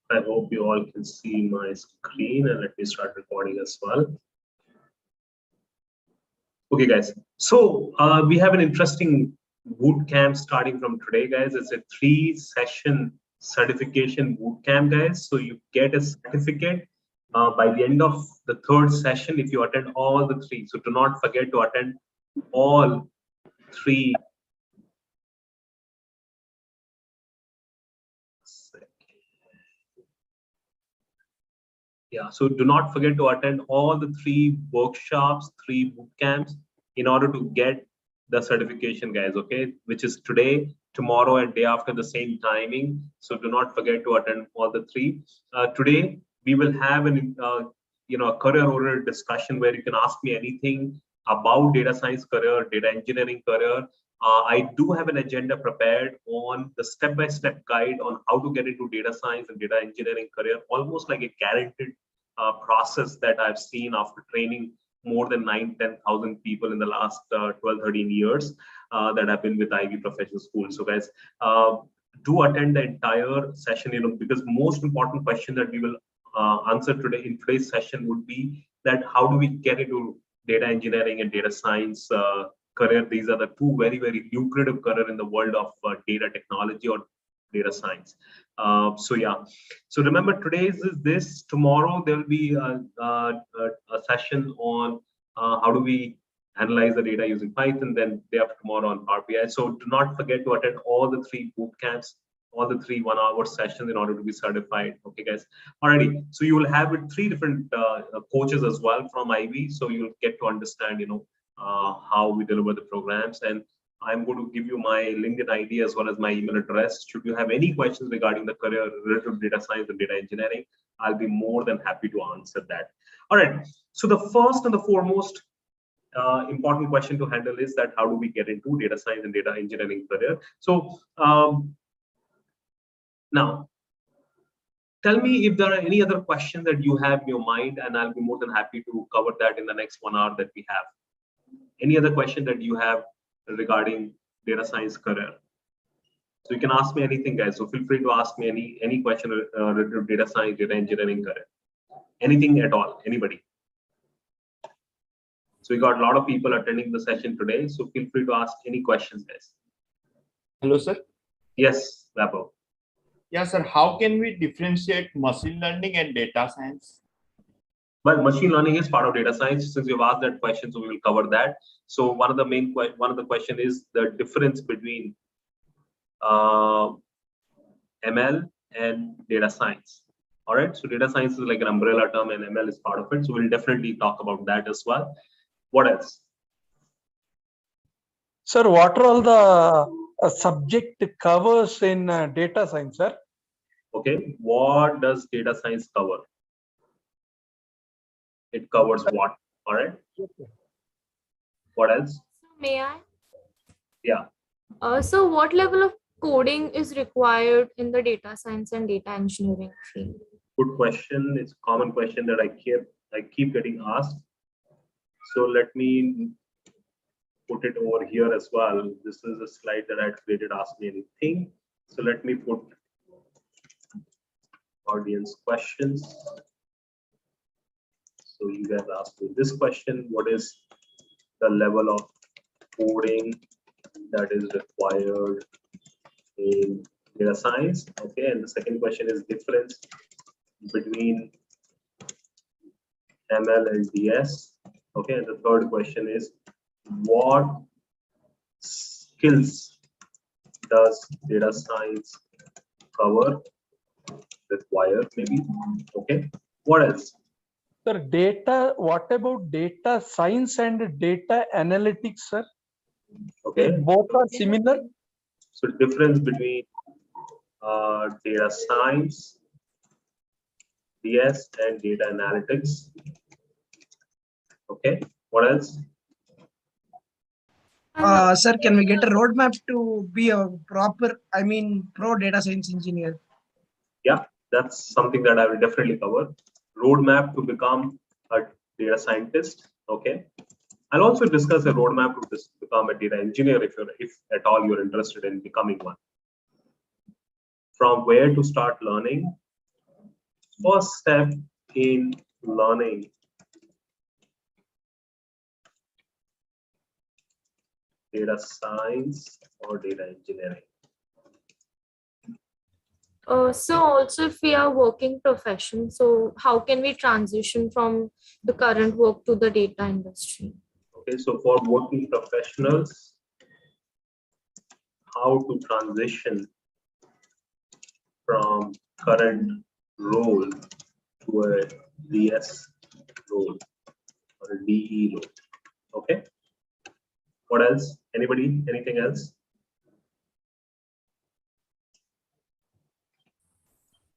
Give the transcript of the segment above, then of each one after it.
I hope you all can see my screen, and let me start recording as well. Okay, guys. So we have an interesting boot camp starting from today, guys. It's a 3-session certification boot camp, guys. So you get a certificate by the end of the 3rd session if you attend all the 3. So do not forget to attend all 3. Yeah, so do not forget to attend all the 3 workshops, 3 boot camps in order to get the certification, guys, okay, which is today, tomorrow, and day after the same timing. So do not forget to attend all the 3. Today, we will have an a career-oriented discussion where you can ask me anything about data science career, data engineering career. I do have an agenda prepared on the step-by-step guide on how to get into data science and data engineering career, almost like a guaranteed process that I've seen after training more than 9-10,000 people in the last 12-13 years that have been with IvyProSchool. So guys, do attend the entire session, because most important question that we will answer today in today's session would be that how do we get into data engineering and data science career. These are the 2 very, very lucrative career in the world of data technology or data science. So yeah, so remember today's is this. Tomorrow there will be a session on how do we analyze the data using Python, then day after tomorrow on Power BI. So do not forget to attend all the 3 boot camps, all the 3 1-hour sessions in order to be certified. Okay, guys. Alrighty. So you will have 3 different coaches as well from Ivy. So you'll get to understand, how we deliver the programs. And I'm going to give you my LinkedIn ID as well as my email address. Should you have any questions regarding the career related to data science and data engineering, I'll be more than happy to answer that. All right. So the first and the foremost important question to handle is that how do we get into data science and data engineering career? So now, tell me if there are any other questions that you have in your mind, and I'll be more than happy to cover that in the next 1 hour that we have. Any other question that you have regarding data science career? So you can ask me anything, guys. So feel free to ask me any question related to data science, data engineering career. Anything at all, anybody. So we got a lot of people attending the session today. So feel free to ask any questions, guys. Hello, sir. Yes, Vaibhav. Yeah, sir. How can we differentiate machine learning and data science? Well, machine learning is part of data science. Since you've asked that question, so we will cover that. So one of the question is the difference between ML and data science. All right. So data science is like an umbrella term, and ML is part of it. So we'll definitely talk about that as well. What else? Sir, what are all the subject covers in data science, sir? Okay. What does data science cover? It covers what? All right. What else? May I? Yeah. So what level of coding is required in the data science and data engineering field? Good question. It's a common question that I keep getting asked. So let me put it over here as well. This is a slide that I created. Ask me anything. So let me put audience questions. So you guys asked me this question: what is the level of coding that is required in data science? Okay, and the second question is difference between ML and DS. Okay, and the third question is what skills does data science cover, require maybe? Okay, what else? Sir, data, what about data science and data analytics, sir? Okay, both are similar. so difference between data science, DS, and data analytics. Okay, what else? Sir, can we get a roadmap to be a proper, pro data science engineer? Yeah, that's something that I will definitely cover. Roadmap to become a data scientist. Okay, I'll also discuss a roadmap to become a data engineer if at all you're interested in becoming one. From where to start learning, first step in learning data science or data engineering? So also if we are working profession, so how can we transition from the current work to the data industry? Okay, so for working professionals, how to transition from current role to a DS role or a DE role. Okay. What else? Anybody? Anything else?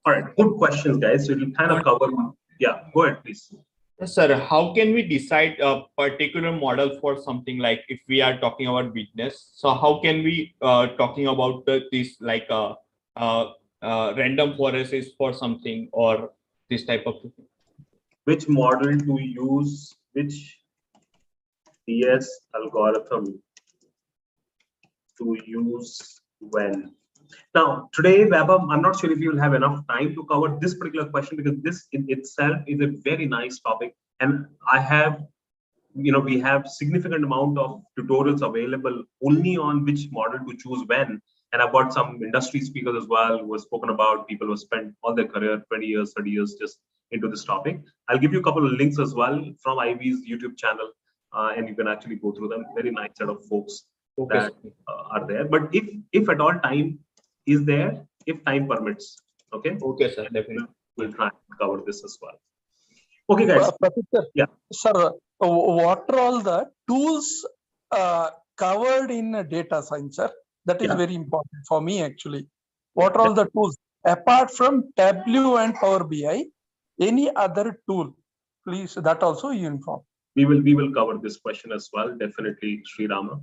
All right, good questions, guys. So it'll kind of cover. Yeah, go ahead, please. Yes, sir, how can we decide a particular model for something like if we are talking about business? So how can we talking about this like random forest is for something or this type of thing? Which model to use? Which DS algorithm to use when? Now, today, Vaibhav, I'm not sure if you will have enough time to cover this particular question because this in itself is a very nice topic. And I have, we have significant amount of tutorials available only on which model to choose when. And I've got some industry speakers as well who have spoken about people who have spent all their career, 20 years, 30 years just into this topic. I'll give you a couple of links as well from Ivy's YouTube channel, and you can actually go through them. Very nice set of folks that are there. But if at all time is there, if time permits, okay? Okay, sir, definitely. We'll try and cover this as well. Okay, guys. Prateek sir, Yeah. Sir, what are all the tools covered in data science, sir? That is very important for me, actually. What are all the tools? Apart from Tableau and Power BI, any other tool, please, that also you inform. We will cover this question as well, definitely, Sri Rama.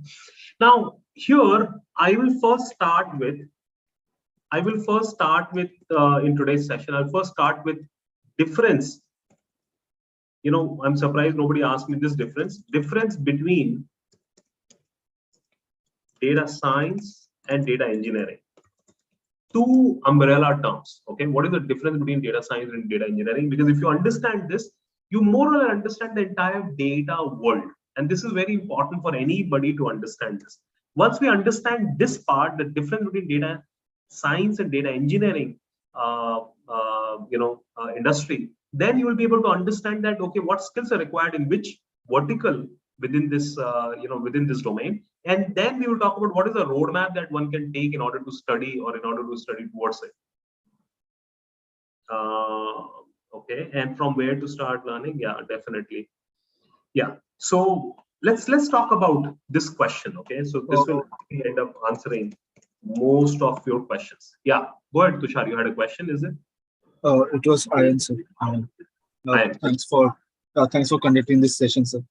Now, here, I will first start with, in today's session, I'll first start with difference. I'm surprised nobody asked me this difference between data science and data engineering. Two umbrella terms, okay? What is the difference between data science and data engineering? Because if you understand this, you more or less understand the entire data world. And this is very important for anybody to understand this. Once we understand this part, the difference between data science and data engineering, industry, then you will be able to understand that, okay, what skills are required in which vertical within this, within this domain. And then we will talk about what is the roadmap that one can take in order to study or in order to study towards it. Okay, and from where to start learning? Yeah, definitely. Yeah, so let's talk about this question. Okay, so this will end up answering most of your questions. Yeah, go ahead, Tushar. You had a question, is it? It was Ayan, sir. Thanks for conducting this session, sir.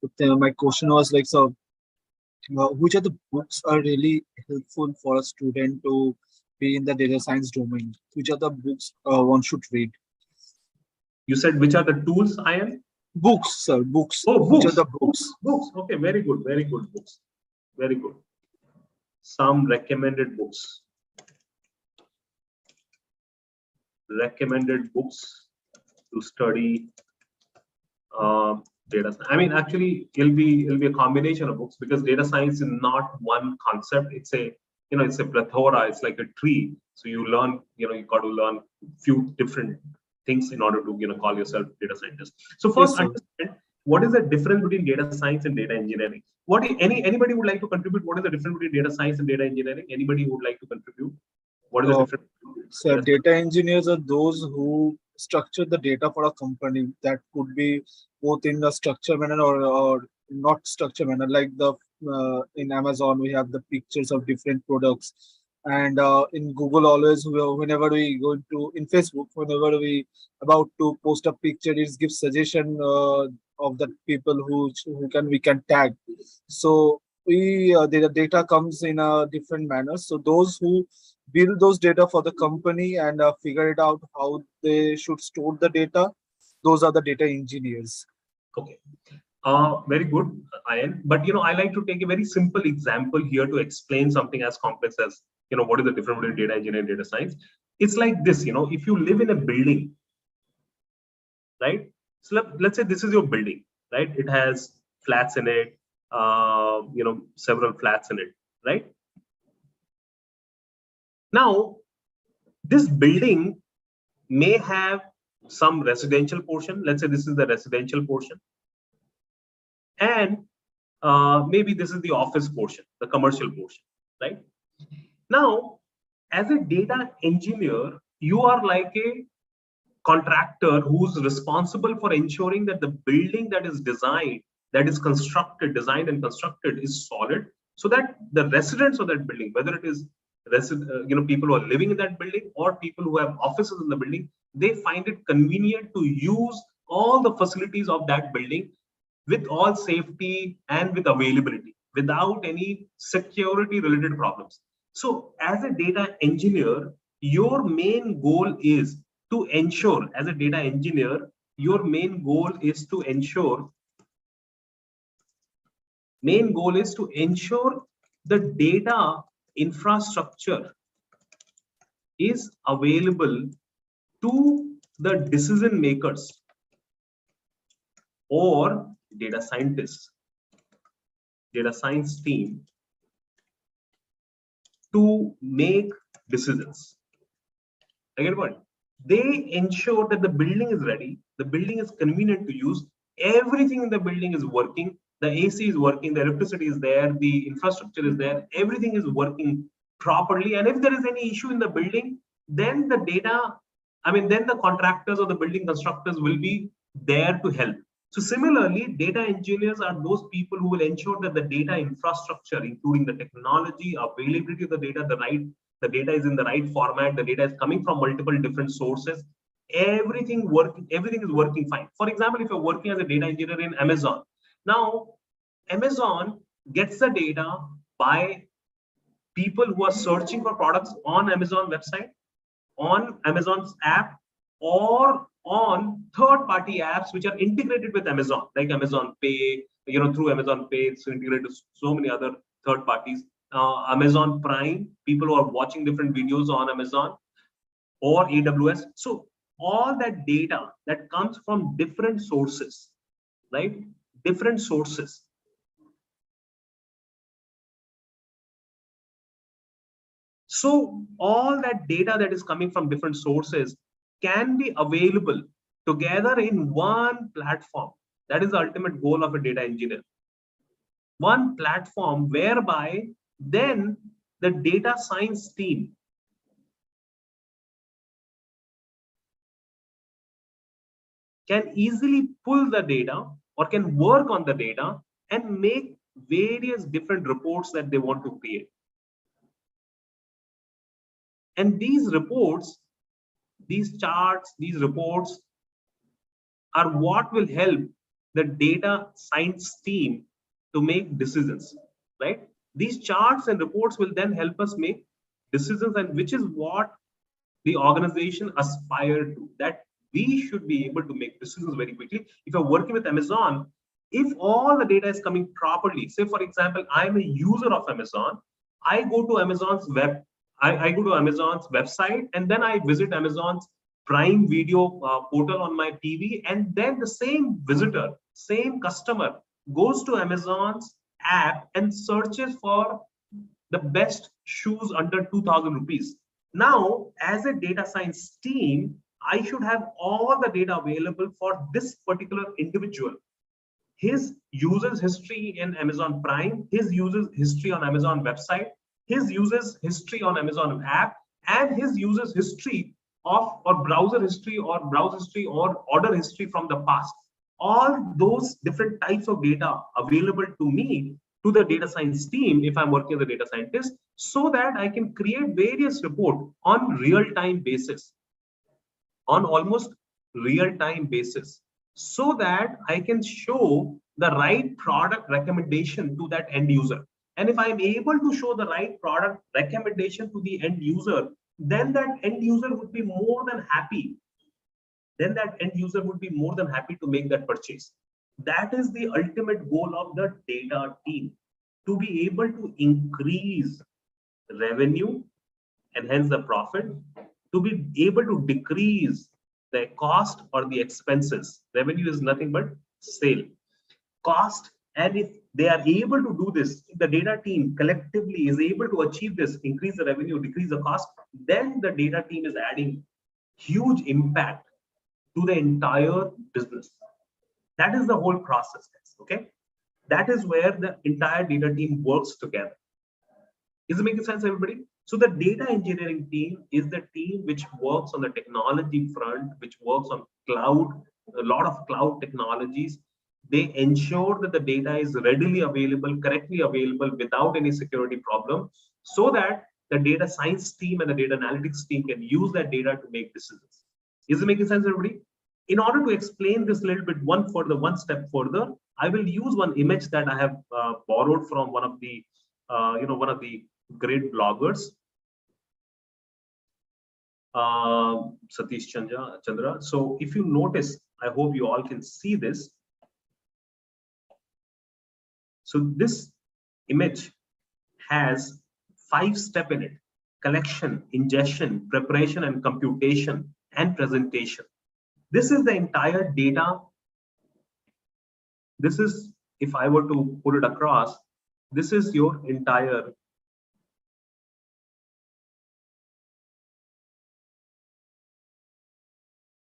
But, my question was like, so which of the books are really helpful for a student to be in the data science domain? Which are the books one should read? You said which are the tools, Ayan? Books, sir. Books. Oh, books. Which are the books? Books. Okay, very good. Very good books. Very good. Some recommended books. Recommended books to study data science. I mean, actually, it'll be a combination of books because data science is not one concept. It's a it's a plethora. It's like a tree. So you learn. You got to learn few different things in order to call yourself data scientist. So first, understand what is the difference between data science and data engineering. Anybody would like to contribute? What is the difference between data science and data engineering? Anybody would like to contribute? What is the difference? So data engineers are those who structure the data for a company. That could be both in a structured manner or not structured manner. Like in Amazon, we have the pictures of different products, and in Google, always whenever we go in Facebook, whenever we about to post a picture, it gives suggestion of the people who we can tag. So the data comes in a different manner. So those who build those data for the company and figure it out how they should store the data, those are the data engineers. Okay. Very good, Ayan. But I like to take a very simple example here to explain something as complex as what is the difference between data engineering and data science. It's like this. If you live in a building, right? So let's say this is your building, right? It has flats in it, several flats in it, right? Now, this building may have some residential portion. Let's say this is the residential portion. And maybe this is the office portion, the commercial portion, right? Now, as a data engineer, you are like a contractor who's responsible for ensuring that the building that is designed, that is designed and constructed is solid, so that the residents of that building, whether it is people who are living in that building or people who have offices in the building, they find it convenient to use all the facilities of that building with all safety and with availability, without any security related problems. So as a data engineer, your main goal is to ensure, as a data engineer, your main goal is to ensure the data infrastructure is available to the decision makers or data scientists, data science team, to make decisions. Again, what? They ensure that the building is ready, the building is convenient to use, everything in the building is working, the AC is working, the electricity is there, the infrastructure is there, everything is working properly. And if there is any issue in the building, then then the contractors or the building constructors will be there to help. So similarly, data engineers are those people who will ensure that the data infrastructure, including the technology, availability of the data, the data is in the right format, the data is coming from multiple different sources, everything is working fine. For example, if you're working as a data engineer in Amazon, now Amazon gets the data by people who are searching for products on Amazon website, on Amazon's app, or on third-party apps which are integrated with Amazon, like Amazon Pay, through Amazon Pay, it's integrated to so many other third parties. Amazon Prime, people who are watching different videos on Amazon, or AWS. So all that data that comes from different sources, right? Different sources. So all that data that is coming from different sources can be available together in one platform. That is the ultimate goal of a data engineer. One platform whereby then the data science team can easily pull the data or can work on the data and make various different reports that they want to create. And these reports, these charts, these reports are what will help the data science team to make decisions, right? These charts and reports will then help us make decisions, and which is what the organization aspire to, that we should be able to make decisions very quickly. If you're working with Amazon, if all the data is coming properly, say for example, I'm a user of Amazon, I go to Amazon's I go to Amazon's website, and then I visit Amazon's Prime Video portal on my TV, and then the same visitor, same customer goes to Amazon's app and searches for the best shoes under 2,000 rupees. Now, as a data science team, I should have all the data available for this particular individual. His users history in Amazon Prime, his users history on Amazon website, his users history on Amazon app, and his users history of or browser history or order history from the past. All those different types of data available to me, to the data science team, if I'm working as a data scientist, so that I can create various reports on real-time basis, on almost real-time basis, so that I can show the right product recommendation to that end user. And if I'm able to show the right product recommendation to the end user, then that end user would be more than happy. Then that end user would be more than happy to make that purchase. That is the ultimate goal of the data team, to be able to increase revenue and hence the profit, to be able to decrease the cost or the expenses. Revenue is nothing but sale. Cost, and if they are able to do this, if the data team collectively is able to achieve this, increase the revenue, decrease the cost, then the data team is adding huge impact to the entire business. That is the whole process, guys. Okay, that is where the entire data team works together. Is it making sense, everybody? So the data engineering team is the team which works on the technology front, which works on cloud, a lot of cloud technologies. They ensure that the data is readily available, correctly available without any security problem, so that the data science team and the data analytics team can use that data to make decisions. Is it making sense, everybody? In order to explain this a little bit one step further, I will use one image that I have borrowed from one of the great bloggers, Satish Chandra. So if you notice, I hope you all can see this. So this image has 5 steps in it: collection, ingestion, preparation and computation, and presentation. This is the entire data. This is, if I were to put it across, this is your entire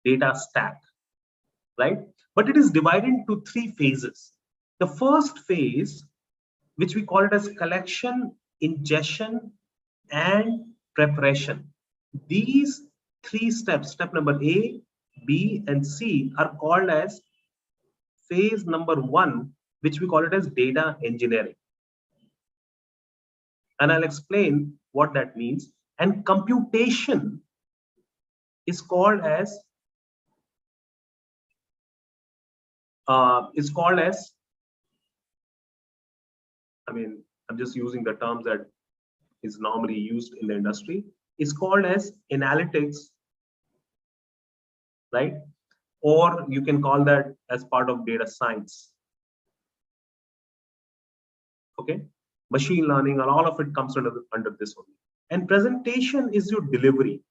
data stack, right? But it is divided into 3 phases. The first phase, which we call it as collection, ingestion, and preparation. These 3 steps, step number A, B, and C, are called as phase number 1, which we call it as data engineering. And I'll explain what that means. And computation is called as I'm just using the terms that is normally used in the industry. It's called as analytics, right? Or you can call that as part of data science. Okay, machine learning, and all of it comes under this one. And presentation is your delivery.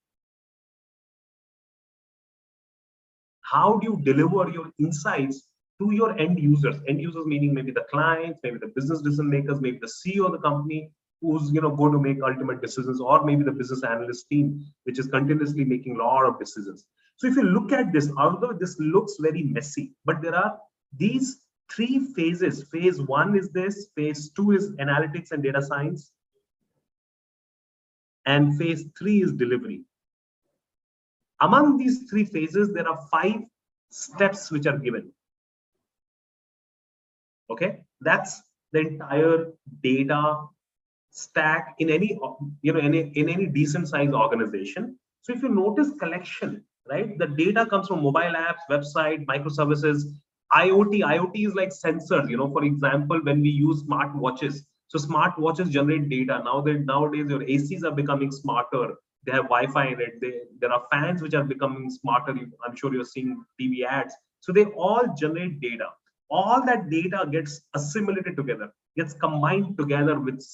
How do you deliver your insights to your end users? End users meaning maybe the clients, maybe the business decision makers, maybe the CEO of the company who's going to make ultimate decisions, or maybe the business analyst team, which is continuously making a lot of decisions. So if you look at this, although this looks very messy, but there are these 3 phases. Phase 1 is this, phase 2 is analytics and data science, and phase 3 is delivery. Among these 3 phases, there are 5 steps which are given. Okay, that's the entire data stack in any in any decent sized organization. So if you notice collection, right, the data comes from mobile apps, website, microservices, IoT is like sensors. For example, when we use smart watches, so smart watches generate data. Nowadays your ACs are becoming smarter. They have Wi-Fi in it. There are fans which are becoming smarter. I'm sure you're seeing TV ads. So they all generate data. All that data gets assimilated together, gets combined together with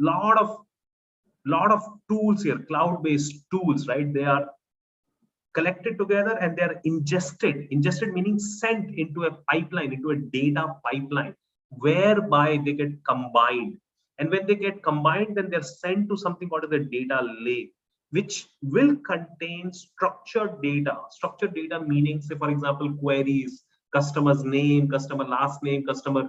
lot of tools here, cloud-based tools, right? They are collected together and they are ingested. Ingested meaning sent into a pipeline, into a data pipeline, whereby they get combined. And when they get combined, then they're sent to something called the data lake, which will contain structured data. Structured data meaning, say, for example, queries, customer's name, customer last name, customer,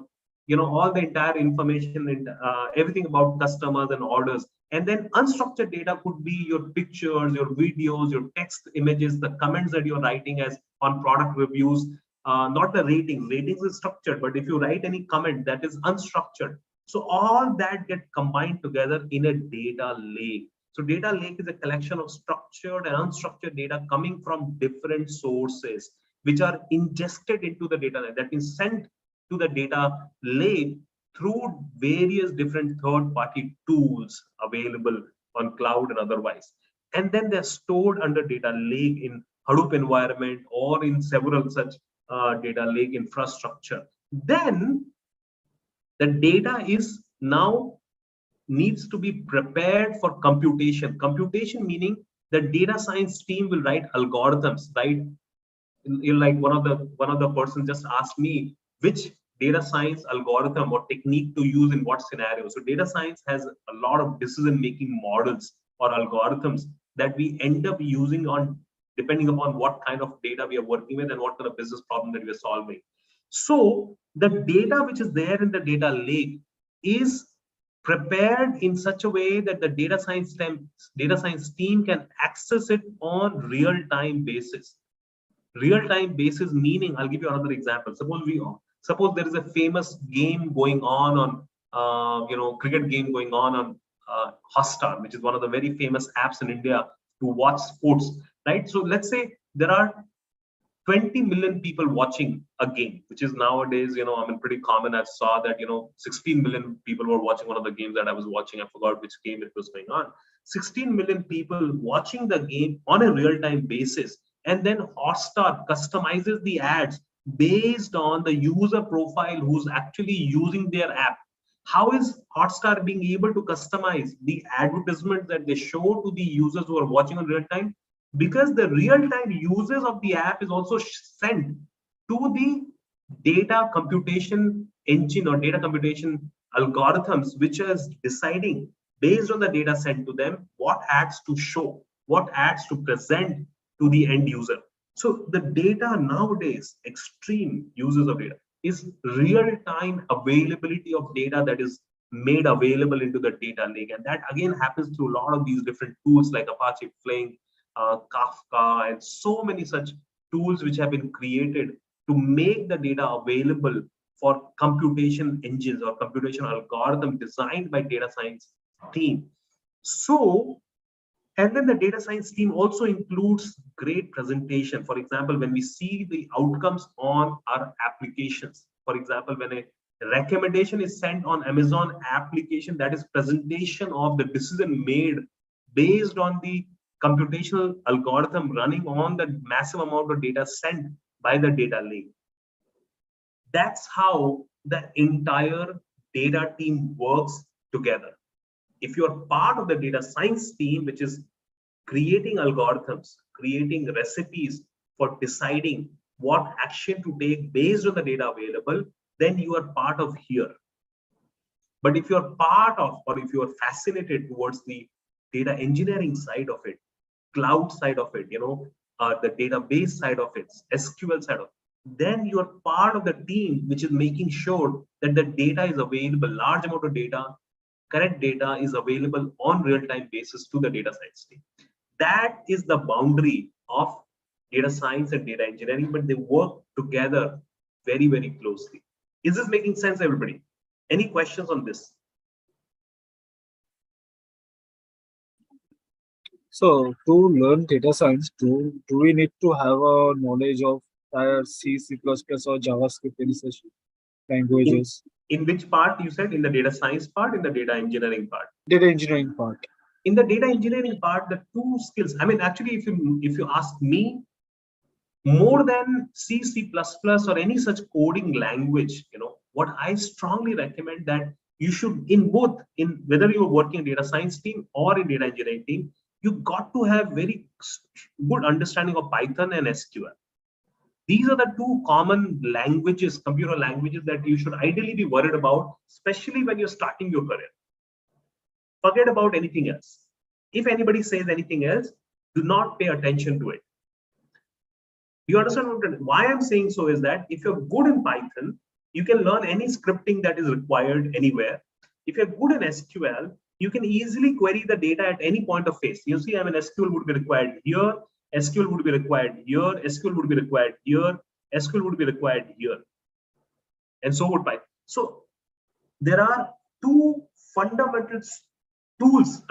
all the entire information and everything about customers and orders. And then unstructured data could be your pictures, your videos, your text images, the comments that you're writing as on product reviews, not the ratings. Ratings is structured, but if you write any comment, that is unstructured. So all that get combined together in a data lake. So data lake is a collection of structured and unstructured data coming from different sources, which are ingested into the data lake. That means sent to the data lake through various different third-party tools available on cloud and otherwise. And then they're stored under data lake in Hadoop environment or in several such data lake infrastructure. Then the data is now needs to be prepared for computation. Computation meaning The data science team will write algorithms, right? Like one of the persons just asked me which data science algorithm or technique to use in what scenario. So data science has a lot of decision making models or algorithms that we end up using on depending upon what kind of data we are working with and what kind of business problem that we are solving. So the data which is there in the data lake is prepared in such a way that the data science team can access it on real-time basis. Real-time basis meaning, I'll give you another example. Suppose there is a famous game going on cricket game going on Hotstar, which is one of the very famous apps in India to watch sports, right? So let's say there are 20 million people watching a game, which is nowadays, pretty common. I saw that, 16 million people were watching one of the games that I was watching. I forgot which game it was going on. 16 million people watching the game on a real-time basis. And then Hotstar customizes the ads based on the user profile who's actually using their app. How is Hotstar being able to customize the advertisements that they show to the users who are watching on real time? Because the real-time users of the app is also sent to the data computation engine or data computation algorithms, which is deciding based on the data sent to them what ads to show, what ads to present to the end user. So the data nowadays, extreme users of data, is real-time availability of data that is made available into the data lake. And that again happens through a lot of these different tools like Apache Flink, Kafka, and so many such tools which have been created to make the data available for computation engines or computation algorithm designed by data science team. So, and then the data science team also includes great presentation. For example, when we see the outcomes on our applications, for example, when a recommendation is sent on Amazon application, that is presentation of the decision made based on the computational algorithm running on the massive amount of data sent by the data lake. That's how the entire data team works together. If you're part of the data science team, which is creating algorithms, creating recipes for deciding what action to take based on the data available, then you are part of here. But if you're part of, or if you are fascinated towards the data engineering side of it, cloud side of it, the database side of it, SQL side of it, then you are part of the team which is making sure that the data is available, large amount of data, correct data is available on real-time basis to the data science team. That is the boundary of data science and data engineering, but they work together very, very closely. Is this making sense, everybody? Any questions on this? So to learn data science, do we need to have a knowledge of C, C++, or JavaScript, any such languages? In which part you said? In the data science part, in the data engineering part? Data engineering part. In the data engineering part, the two skills, actually, if you ask me, more than C, C++ or any such coding language, what I strongly recommend that you should, in whether you're working in data science team or in data engineering team, you got to have very good understanding of Python and SQL. These are the two common languages, computer languages, that you should ideally be worried about, especially when you're starting your career. Forget about anything else. If anybody says anything else, do not pay attention to it. You understand why I'm saying so is that if you're good in Python, you can learn any scripting that is required anywhere. If you're good in SQL, you can easily query the data at any point of phase. You see, SQL would be required here, SQL would be required here, SQL would be required here, SQL would be required here, and so would Python. So there are two fundamental tools.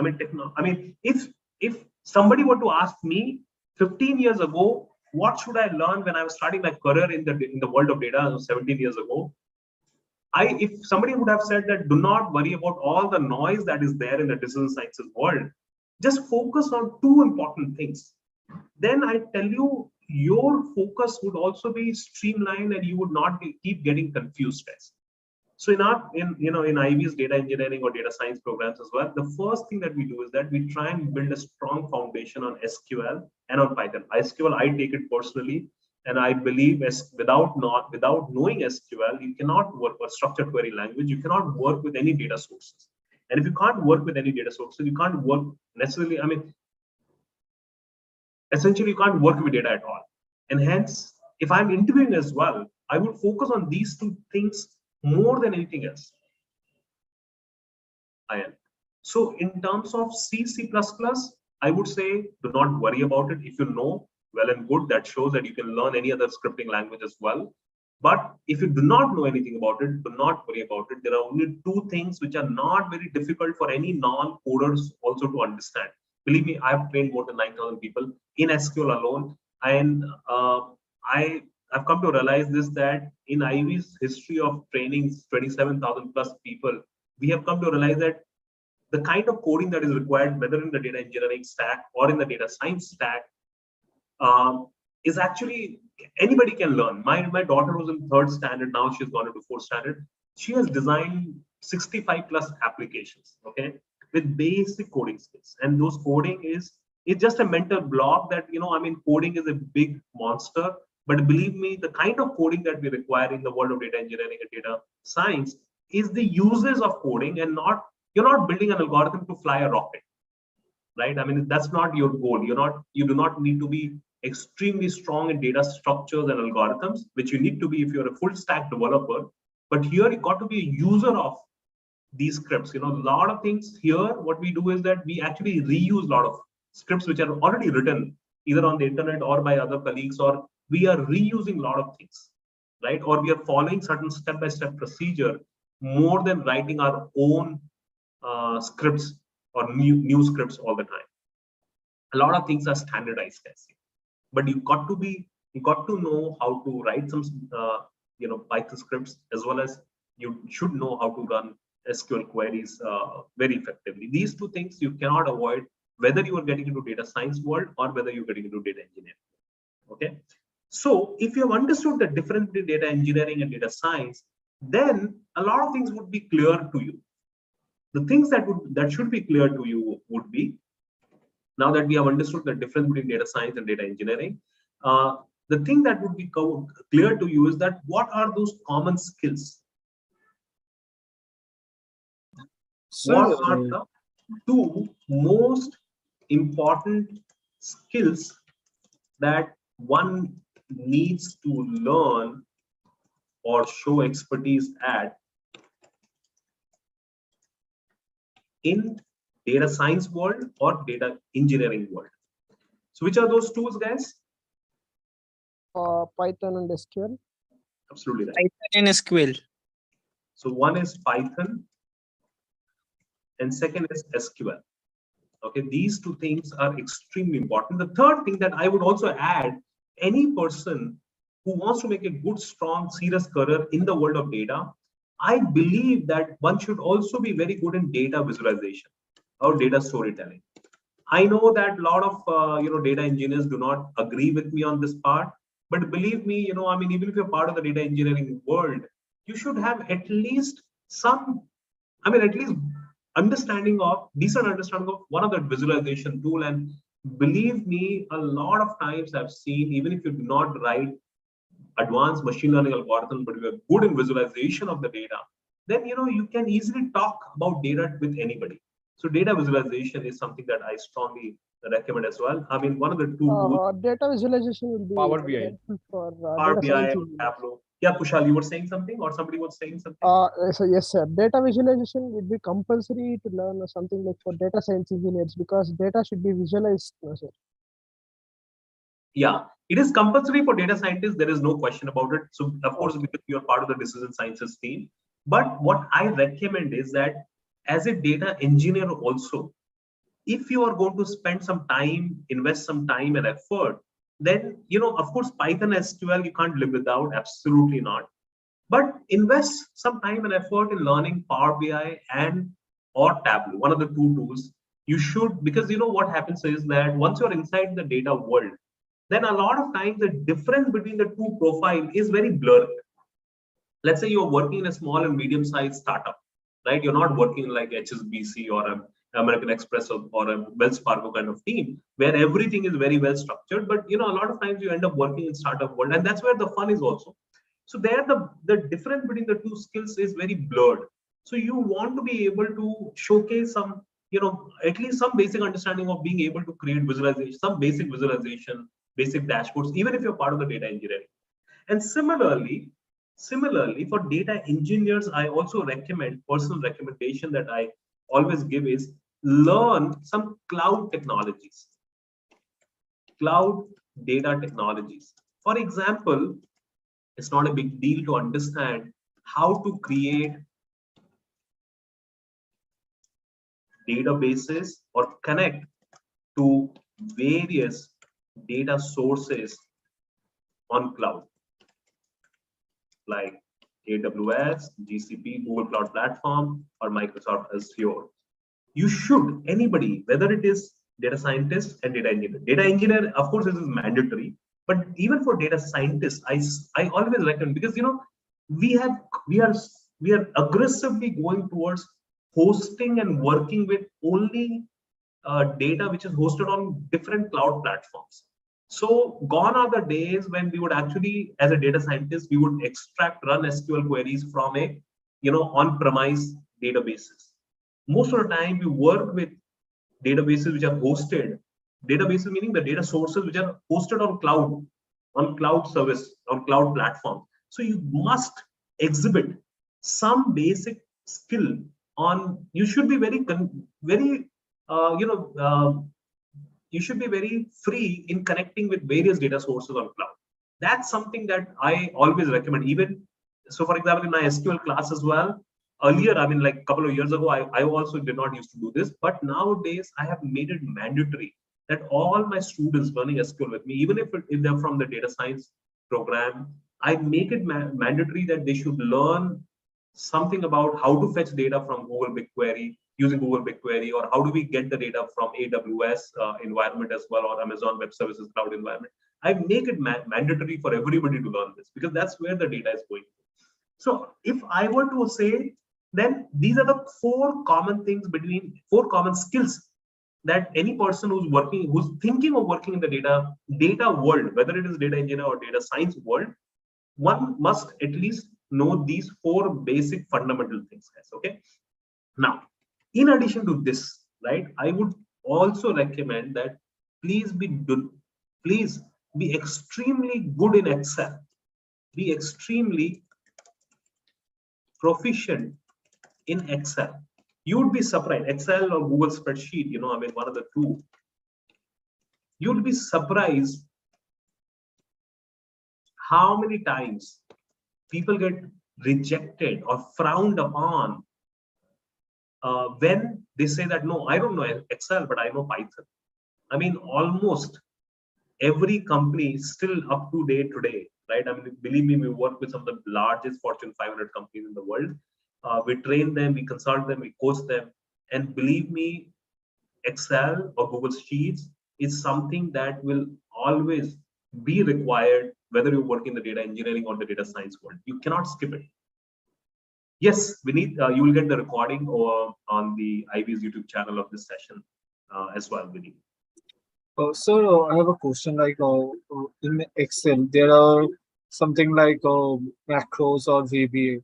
If somebody were to ask me 15 years ago, what should I learn when I was starting my career in the world of data 17 years ago? If somebody would have said that do not worry about all the noise that is there in the decision sciences world, just focus on two important things. Then I tell you, your focus would also be streamlined and you would not keep getting confused. So in Ivy's data engineering or data science programs as well, the first thing that we do is that we try and build a strong foundation on SQL and on Python. SQL, I take it personally, and I believe without knowing SQL, you cannot work, or structured query language, you cannot work with any data sources. And if you can't work with any data sources, you can't work necessarily. I mean, essentially, you can't work with data at all. And hence, if I'm interviewing as well, I would focus on these two things more than anything else. So in terms of C, C++, I would say do not worry about it. If you know, well and good, that shows that you can learn any other scripting language as well. But if you do not know anything about it, do not worry about it. There are only two things which are not very difficult for any non-coders also to understand. Believe me, I've trained more than 9,000 people in SQL alone. And I've come to realize this, that in Ivy's history of training 27,000 plus people, we have come to realize that the kind of coding that is required, whether in the data engineering stack or in the data science stack, is actually anybody can learn. My daughter was in 3rd standard, now she's gone into 4th standard. She has designed 65 plus applications, okay, with basic coding skills. And those coding is just a mental block that, I mean, coding is a big monster. But believe me, the kind of coding that we require in the world of data engineering and data science is the uses of coding, and you're not building an algorithm to fly a rocket, right? I mean, that's not your goal. You do not need to be extremely strong in data structures and algorithms, which you need to be if you're a full stack developer. But here you got to be a user of these scripts. A lot of things here, what we do is that we actually reuse a lot of scripts which are already written either on the internet or by other colleagues, or we are reusing a lot of things, right? Or we are following certain step-by-step procedure more than writing our own scripts or new scripts all the time. A lot of things are standardized, but you got to know how to write some Python scripts, as well as you should know how to run SQL queries very effectively. These two things you cannot avoid, whether you are getting into data science world or whether you're getting into data engineering. Okay. So if you have understood the difference between data engineering and data science, then a lot of things would be clear to you. The things that should be clear to you would be, now that we have understood the difference between data science and data engineering, the thing that would be clear to you is that what are those common skills? What are the two most important skills that one needs to learn or show expertise at in data science world or data engineering world? So which are those tools, guys? Python and SQL. Absolutely right. Python and SQL. So one is Python and second is SQL. Okay, these two things are extremely important. The third thing that I would also add, any person who wants to make a good, strong, serious career in the world of data, I believe that one should also be very good in data visualization or data storytelling. I know that a lot of data engineers do not agree with me on this part, but believe me, I mean, even if you're part of the data engineering world, you should have at least decent understanding of one of the visualization tool. And believe me, a lot of times I've seen, even if you do not write advanced machine learning algorithms, but you are good in visualization of the data, then you can easily talk about data with anybody. So data visualization is something that I strongly recommend as well. I mean, one of the two data visualization will be Power BI. helpful for Power data BI science or engineers. Tableau. Yeah, Kushal, you were saying something, or somebody was saying something? So yes, sir. Data visualization would be compulsory to learn something like for data science engineers, because data should be visualized, sir. Yeah, it is compulsory for data scientists. There is no question about it. So of course, because you are part of the decision sciences team. But what I recommend is that as a data engineer also, if you are going to spend some time, invest some time and effort, then, of course, Python SQL, you can't live without, absolutely not. But invest some time and effort in learning Power BI or Tableau, one of the two tools. You should, because what happens is that once you're inside the data world, then a lot of times the difference between the two profiles is very blurred. let's say you're working in a small and medium-sized startup, right? You're not working like HSBC or a American Express or a Wells Fargo kind of team where everything is very well structured. But a lot of times you end up working in startup world, and that's where the fun is also. So there, the difference between the two skills is very blurred. So you want to be able to showcase some, at least some basic understanding of being able to create visualization, some basic visualization, basic dashboards, even if you're part of the data engineering. And similarly, for data engineers, I also recommend, personal recommendation that I always give is learn some cloud technologies, cloud data technologies. For example, it's not a big deal to understand how to create databases or connect to various data sources on cloud, like AWS, GCP, Google Cloud Platform, or Microsoft Azure. You should, anybody, whether it is data scientist and data engineer. Data engineer, of course, this is mandatory, but even for data scientists, I always recommend, because we are aggressively going towards hosting and working with only data which is hosted on different cloud platforms. So gone are the days when we would actually, as a data scientist, we would run SQL queries from a on-premise databases. Most of the time we work with databases which are hosted, databases meaning the data sources which are hosted on cloud service, on cloud platform. So you must exhibit some basic skill on, you should be you should be very free in connecting with various data sources on cloud. That's something that I always recommend. Even so, for example, in my SQL class as well, earlier, I mean, like a couple of years ago, I also did not used to do this, but nowadays I have made it mandatory that all my students learning SQL with me, even if they're from the data science program, I make it mandatory that they should learn something about how to fetch data from Google BigQuery, using Google BigQuery, or how do we get the data from AWS environment as well, or Amazon Web Services cloud environment. I make it mandatory for everybody to learn this, because that's where the data is going. So if I were to say, then these are the four common skills that any person who's thinking of working in the data world, whether it is data engineer or data science world, one must at least know these four basic fundamental things, guys. Okay. Now, in addition to this, right, I would also recommend that please be extremely good in Excel. Be extremely proficient in Excel. You would be surprised. Excel or Google spreadsheet, I mean, one of the two. You would be surprised how many times people get rejected or frowned upon when they say that, no, I don't know Excel, but I know Python. I mean, almost every company is still up to date today, right? I mean, believe me, we work with some of the largest Fortune 500 companies in the world. We train them, we consult them, we coach them. And believe me, Excel or Google Sheets is something that will always be required, whether you work in the data engineering or the data science world. You cannot skip it. Yes, we need, you will get the recording on the IV's YouTube channel of this session as well, Vinny. Sir, I have a question. Like in Excel, there are something like macros or VBA.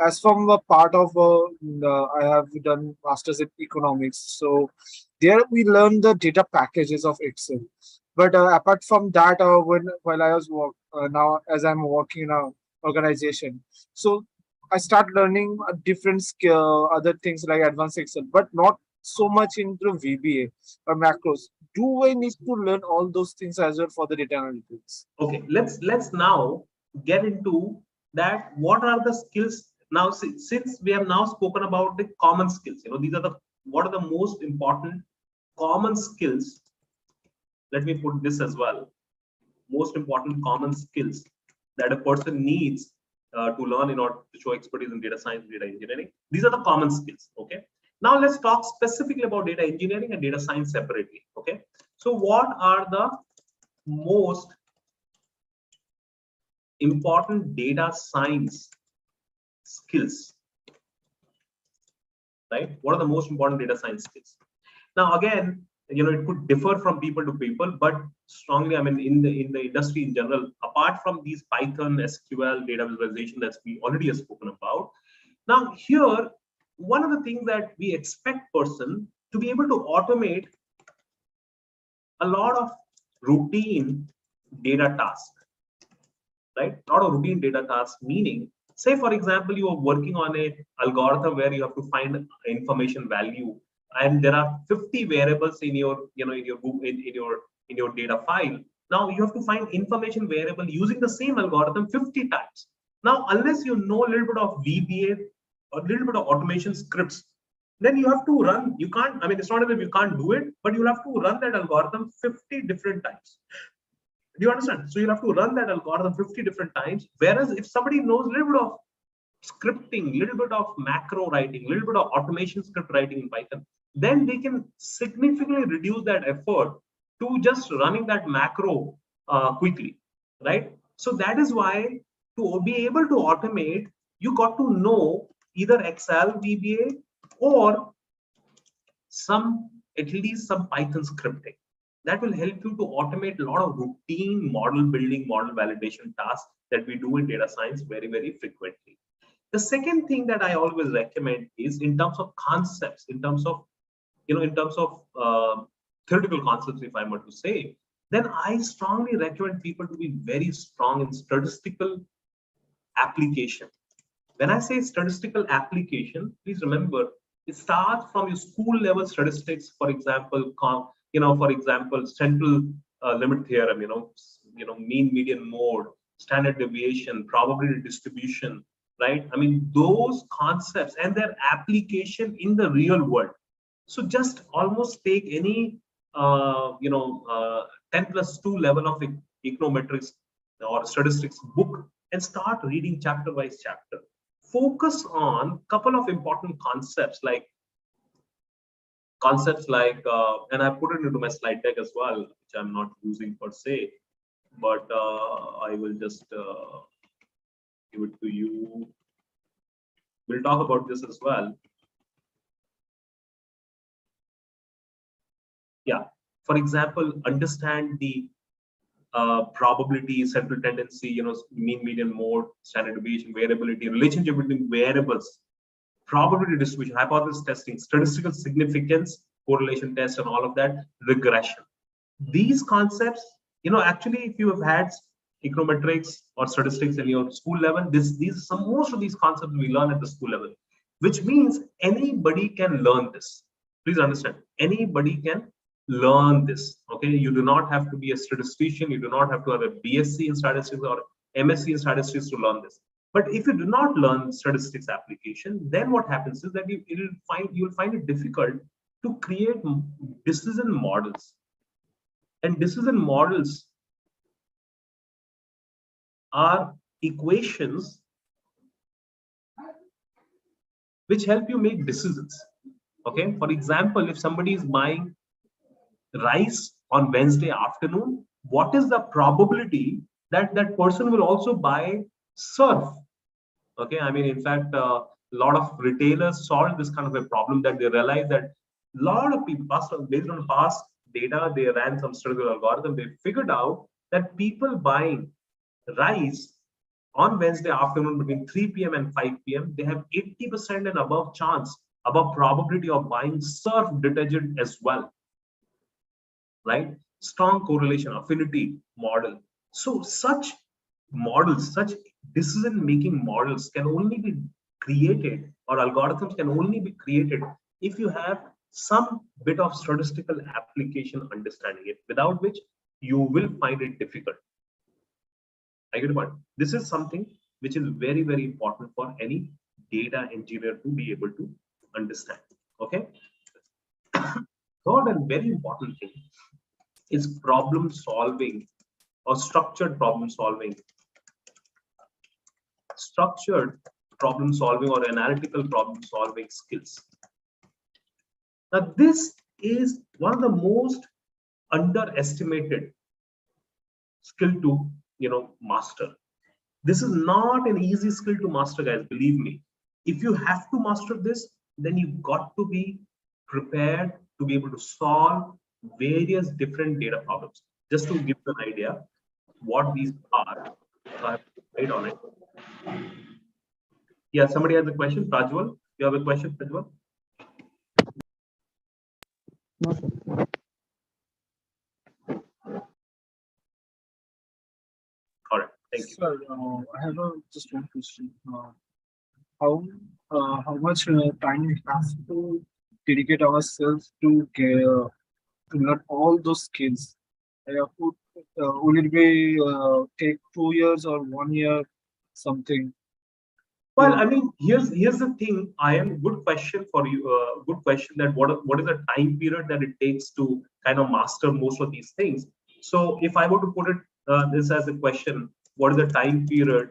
As from a part of I have done masters in economics, so there we learn the data packages of Excel. But apart from that, while I was now as I'm working in a organization, so I start learning different other things like advanced Excel, but not so much into VBA or macros. Do I need to learn all those things as well for the data analytics? Okay, let's now get into that. What are the skills now? Since we have now spoken about the common skills, these are what are the most important common skills. Let me put this as well. Most important common skills that a person needs to learn in order to show expertise in data science, data engineering. These are the common skills. Okay. Now let's talk specifically about data engineering and data science separately. Okay. So what are the most important data science skills, right? What are the most important data science skills? Now, again, it could differ from people to people, but strongly, I mean, in the industry in general, apart from these Python, SQL, data visualization that we already have spoken about, now here, one of the things that we expect person to be able to automate a lot of routine data tasks, right? A lot of routine data tasks, meaning, say, for example, you are working on a algorithm where you have to find information value, and there are 50 variables in your, in your data file. Now you have to find information variable using the same algorithm 50 times. Now, unless you know a little bit of VBA or a little bit of automation scripts, then you have to run, you can't, I mean, it's not as if you can't do it, but you'll have to run that algorithm 50 different times. Do you understand? So you'll have to run that algorithm 50 different times. Whereas if somebody knows a little bit of scripting, little bit of macro writing, little bit of automation script writing in Python, then they can significantly reduce that effort to just running that macro quickly, right? So that is why, to be able to automate, you got to know either Excel, VBA, or at least some Python scripting. That will help you to automate a lot of routine model building, model validation tasks that we do in data science very, very frequently. The second thing that I always recommend is in terms of concepts, in terms of theoretical concepts, if I were to say, then I strongly recommend people to be very strong in statistical application. When I say statistical application, please remember, it starts from your school level statistics, for example, central limit theorem, mean, median, mode, standard deviation, probability distribution, right? I mean, those concepts and their application in the real world. So just almost take any 10+2 level of econometrics or statistics book and start reading chapter by chapter. Focus on a couple of important concepts like, and I put it into my slide deck as well, which I'm not using per se, but I will just give it to you. We'll talk about this as well. Yeah, for example, understand the probability, central tendency, mean, median, mode, standard deviation, variability, relationship between variables, probability distribution, hypothesis testing, statistical significance, correlation test, and all of that, regression. These concepts, actually, if you have had econometrics or statistics in your school level, most of these concepts we learn at the school level, which means anybody can learn this. Please understand, anybody can learn this. Okay, you do not have to be a statistician, you do not have to have a BSc in statistics or MSc in statistics to learn this. But if you do not learn statistics application, then what happens is that you'll find it difficult to create decision models. And decision models are equations which help you make decisions. Okay, for example, if somebody is buying rice on Wednesday afternoon, what is the probability that that person will also buy surf? Okay, I mean, in fact, a lot of retailers solved this kind of a problem, that they realized that a lot of people, based on past data, they ran some statistical algorithm, they figured out that people buying rice on Wednesday afternoon between 3 p.m. and 5 p.m., they have 80% and above probability of buying surf detergent as well, right? Strong correlation, affinity model. So such models, such decision-making models can only be created, or algorithms can only be created, if you have some bit of statistical application understanding it, without which you will find it difficult. I get the point. This is something which is very, very important for any data engineer to be able to understand. Okay. Third and very important thing is problem solving, or structured problem solving. Structured problem solving or analytical problem solving skills. Now, this is one of the most underestimated skill to master. This is not an easy skill to master, guys. Believe me. If you have to master this, then you've got to be prepared to be able to solve various different data problems. Just to give you an idea what these are, so I have to write on it. Yeah, somebody has a question. Prajwal, you have a question, Prajwal? No, sir. All right, thank you. Sir, I have just one question. How much time we have to dedicate ourselves to learn all those skills? Will it be take 2 years or 1 year something? Well, I mean, here's the thing. I am good question for you. Good question that what is the time period that it takes to kind of master most of these things. So if I were to put it this as a question, what is the time period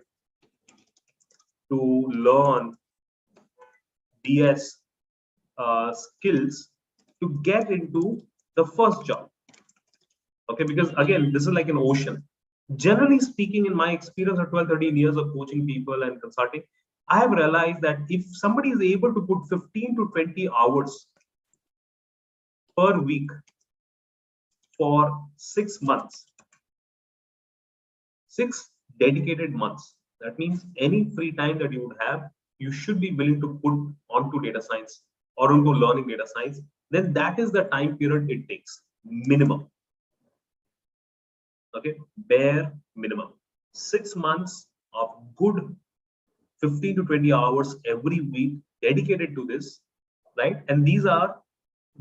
to learn DS skills to get into the first job? Okay, because again, this is like an ocean. Generally speaking, in my experience of 12, 13 years of coaching people and consulting, I have realized that if somebody is able to put 15 to 20 hours per week for 6 months, 6 dedicated months, that means any free time that you would have, you should be willing to put onto data science or onto learning data science, then that is the time period it takes, minimum. Okay, bare minimum. 6 months of good 15 to 20 hours every week dedicated to this, right? And these are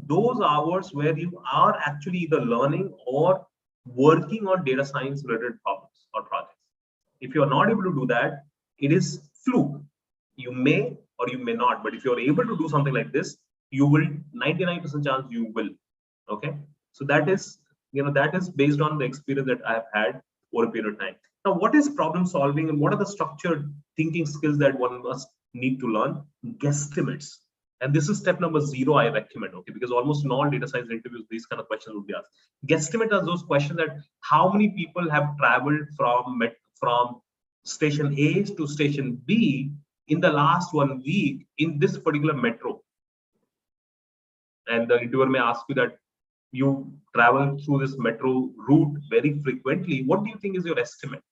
those hours where you are actually either learning or working on data science related problems or projects. If you're not able to do that, it is fluke. You may or you may not, but if you're able to do something like this, you will 99% chance you will. Okay, so that is, that is based on the experience that I've had over a period of time. Now, what is problem solving and what are the structured thinking skills that one must need to learn? Guesstimates. And this is step number 0 I recommend, okay, because almost in all data science interviews, these kind of questions would be asked. Guesstimate are those questions that how many people have traveled from station A to station B in the last 1 week in this particular metro. And the interviewer may ask you that you travel through this metro route very frequently. What do you think is your estimate?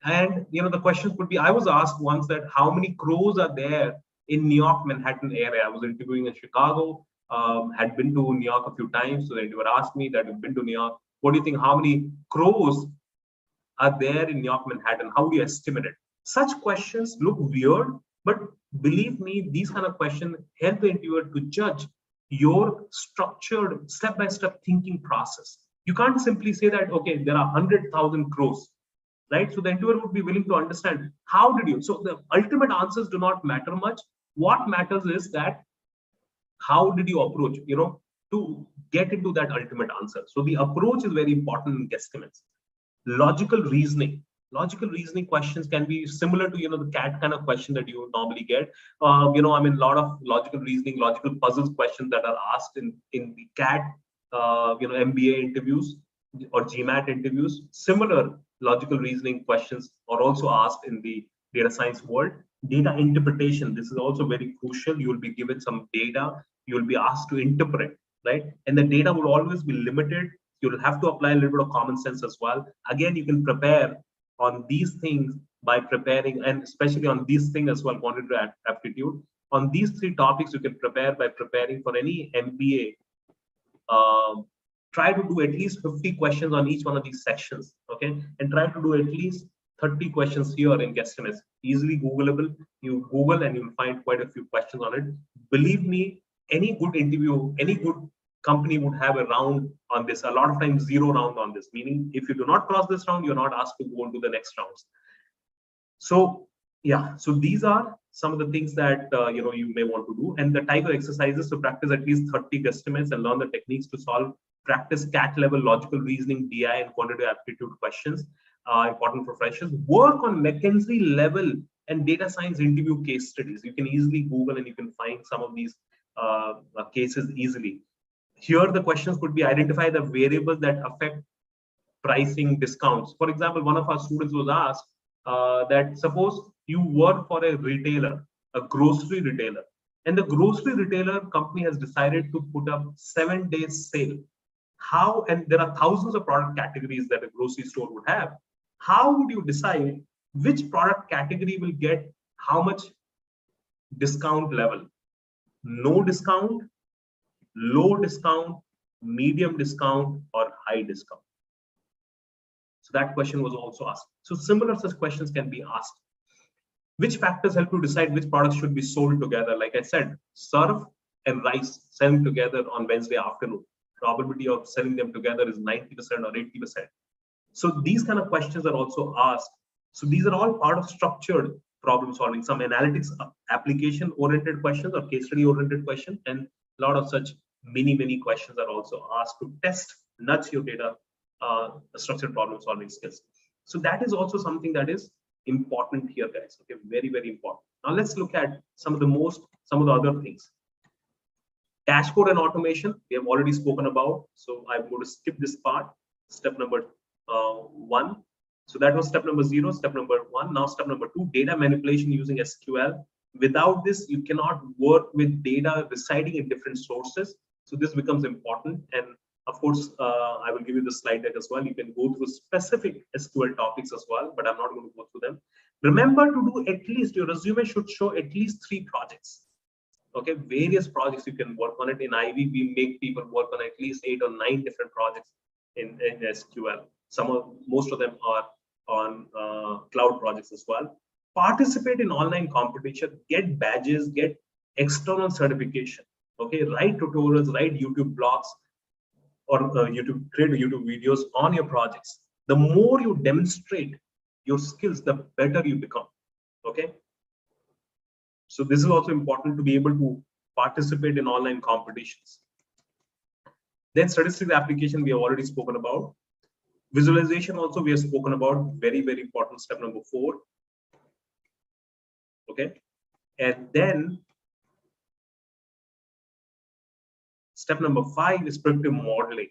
And the questions could be, I was asked once that how many crows are there in New York, Manhattan area. I was interviewing in Chicago, had been to New York a few times. So the interviewer asked me that you've been to New York. What do you think? How many crows are there in New York, Manhattan? How do you estimate it? Such questions look weird, but believe me, these kind of questions help the interviewer to judge your structured step-by-step thinking process. You can't simply say that, okay, there are 100,000 crows, right? So the interviewer would be willing to understand how did you. So the ultimate answers do not matter much. What matters is that how did you approach, to get into that ultimate answer. So the approach is very important in guesstimates. Logical reasoning questions can be similar to the CAT kind of question that you normally get. I mean, a lot of logical reasoning, logical puzzles questions that are asked in the CAT MBA interviews or GMAT interviews. Similar logical reasoning questions are also asked in the data science world. Data interpretation, this is also very crucial. You will be given some data, you will be asked to interpret, right? And the data will always be limited. You'll have to apply a little bit of common sense as well. Again, you can prepare on these things by preparing, and especially on these things as well, quantitative aptitude. On these 3 topics, you can prepare by preparing for any MBA. Try to do at least 50 questions on each one of these sections, okay? And try to do at least 30 questions here in guesstimates. Easily Googleable. You Google and you'll find quite a few questions on it. Believe me, any good interview, any good company would have a round on this. A lot of times 0 round on this, meaning if you do not cross this round, you're not asked to go on to the next rounds. So yeah, so these are some of the things that you may want to do, and the type of exercises to practice at least 30 guesstimates and learn the techniques to solve. Practice CAT level logical reasoning, DI, and quantitative aptitude questions. Important for freshers. Work on McKinsey level and data science interview case studies. You can easily Google and you can find some of these cases easily. Here, the questions could be identify the variables that affect pricing discounts. For example, one of our students was asked that suppose you work for a retailer, a grocery retailer, and the grocery retailer company has decided to put up 7 days sale. How, and there are thousands of product categories that a grocery store would have. How would you decide which product category will get how much discount level? No discount, low discount, medium discount, or high discount? So that question was also asked. So similar such questions can be asked. Which factors help you decide which products should be sold together? Like I said, surf and rice selling together on Wednesday afternoon. Probability of selling them together is 90% or 80%. So these kind of questions are also asked. So these are all part of structured problem solving, some analytics application oriented questions or case study oriented questions, and a lot of such many questions are also asked to test, nudge your data structured problem solving skills. So that is also something that is important here, guys. Okay, very important. Now let's look at some of the other things. Dashboard and automation we have already spoken about, so I'm going to skip this part. Step number 1. So that was step number 0. Step number 1. Now step number 2, data manipulation using SQL. Without this, you cannot work with data residing in different sources. So this becomes important, and of course, I will give you the slide deck as well. You can go through specific SQL topics as well, but I'm not going to go through them. Remember to do at least, your resume should show at least 3 projects. Okay, various projects you can work on it. In Ivy, we make people work on at least 8 or 9 different projects in SQL. Most of them are on cloud projects as well. Participate in online competition, get badges, get external certification. Okay, write tutorials, write YouTube blogs, or create YouTube videos on your projects. The more you demonstrate your skills, the better you become. Okay. So this is also important to be able to participate in online competitions. Then statistics application we have already spoken about. Visualization also we have spoken about, very important, step number 4. Okay. And then step number 5 is predictive modeling,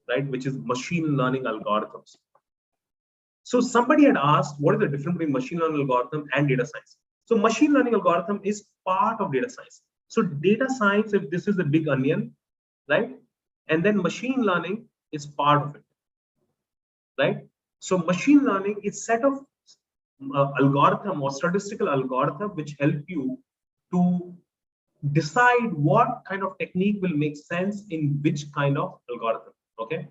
right, which is machine learning algorithms. So somebody had asked, what is the difference between machine learning algorithm and data science? So machine learning algorithm is part of data science. So data science, if this is a big onion, right, and then machine learning is part of it, right? So machine learning is set of algorithm or statistical algorithm which help you to decide what kind of technique will make sense in which kind of algorithm. Okay,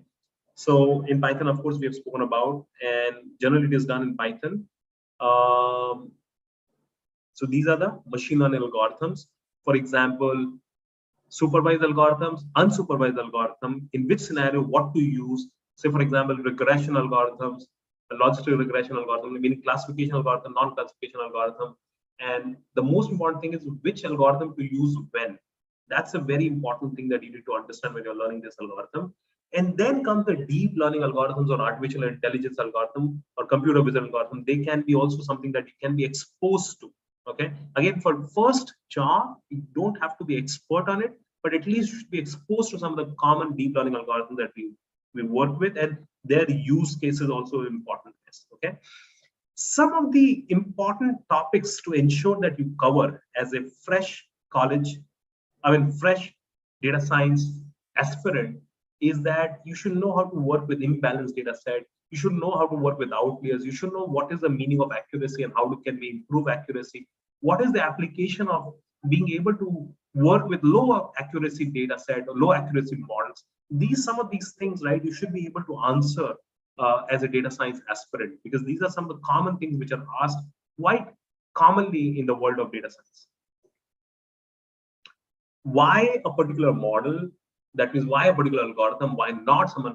so in Python, of course, we have spoken about, and generally it is done in Python. So these are the machine learning algorithms. For example, supervised algorithms, unsupervised algorithm, in which scenario what to use. Say, for example, regression algorithms, a logistical regression algorithm, meaning classification algorithm, non-classification algorithm. And the most important thing is which algorithm to use when. That's a very important thing that you need to understand when you're learning this algorithm. And then comes the deep learning algorithms or artificial intelligence algorithm or computer vision algorithm. They can be also something that you can be exposed to. Okay. Again, for first job, you don't have to be expert on it, but at least you should be exposed to some of the common deep learning algorithms that we work with, and their use cases also important. Okay. Some of the important topics to ensure that you cover as a fresh fresh data science aspirant is that you should know how to work with imbalanced data set. You should know how to work with outliers. You should know what is the meaning of accuracy and how can we improve accuracy. What is the application of being able to work with low accuracy data set or low accuracy models? Some of these things, right, you should be able to answer as a data science aspirant, because these are some of the common things which are asked quite commonly in the world of data science. Why a particular model? That means why a particular algorithm? Why not some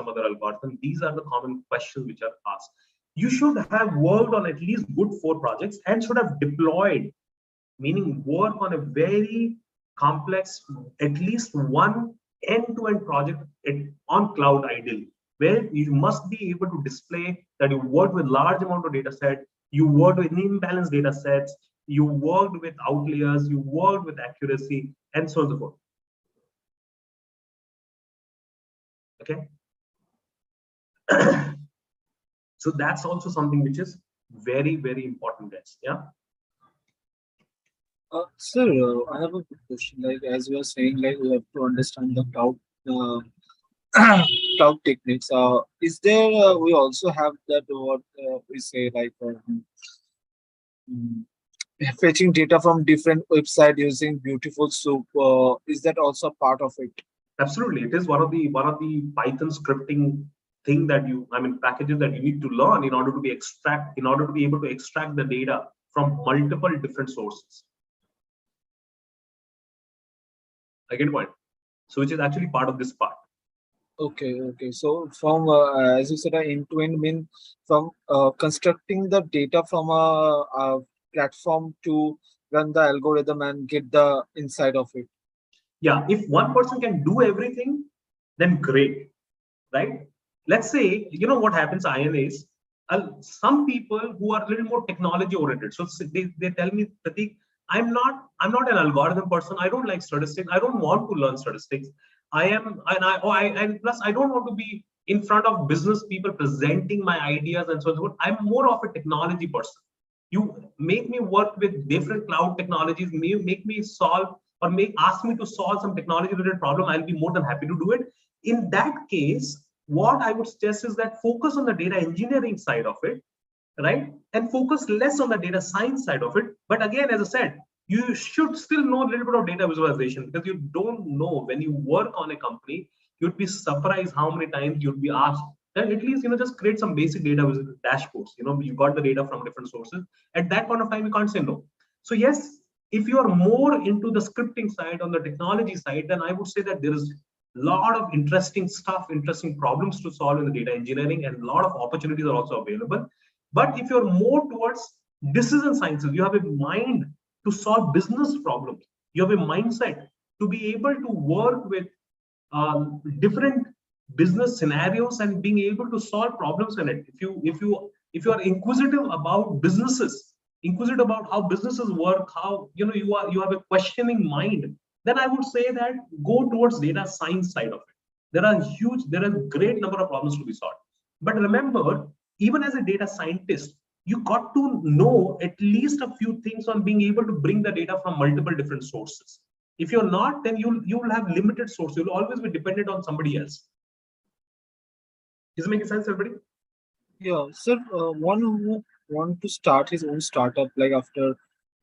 other algorithm? These are the common questions which are asked. You should have worked on at least good 4 projects and should have deployed, meaning work on a very complex, at least one end-to-end project on cloud ideally, where you must be able to display that you worked with large amount of data set, you worked with imbalanced data sets, you worked with outliers, you worked with accuracy, and so on and so forth. Okay. So that's also something which is Very, very important, guys. Yeah. Sir, I have a good question. Like as you are saying, like we have to understand the uh, cloud techniques. Is there? We also have that what we say like mm, fetching data from different website using beautiful soup. Is that also part of it? Absolutely, it is one of the Python scripting thing that packages that you need to learn in order to be able to extract the data from multiple different sources. I get point. So which is actually part of this part. Okay, okay. So from as you said, end-to-end mean from constructing the data from a platform to run the algorithm and get the inside of it. Yeah, if one person can do everything, then great, right? Let's say, what happens, Ian, is some people who are a little more technology oriented. So they tell me, Prateek, I'm not an algorithm person. I don't like statistics. I don't want to learn statistics. And plus I don't want to be in front of business people presenting my ideas and so on and so forth. I'm more of a technology person. You make me work with different cloud technologies, make me solve or ask me to solve some technology related problem. I'll be more than happy to do it. In that case, what I would suggest is that focus on the data engineering side of it, right? And focus less on the data science side of it. But again, as I said, you should still know a little bit of data visualization, because you don't know, when you work on a company, you'd be surprised how many times you'd be asked, then at least, just create some basic data dashboards. You got the data from different sources. At that point of time, you can't say no. So yes, if you are more into the scripting side, on the technology side, then I would say that there is a lot of interesting stuff, interesting problems to solve in the data engineering, and a lot of opportunities are also available. But if you're more towards decision sciences, you have a mind to solve business problems, you have a mindset to be able to work with different business scenarios and being able to solve problems in it. If you are inquisitive about businesses, inquisitive about how businesses work, how you have a questioning mind, then I would say that go towards data science side of it. There are a great number of problems to be solved. But remember, even as a data scientist, you got to know at least a few things on being able to bring the data from multiple different sources. If you're not, then you'll have limited source. You'll always be dependent on somebody else. Is it making sense, everybody? Yeah, sir. One who want to start his own startup, like after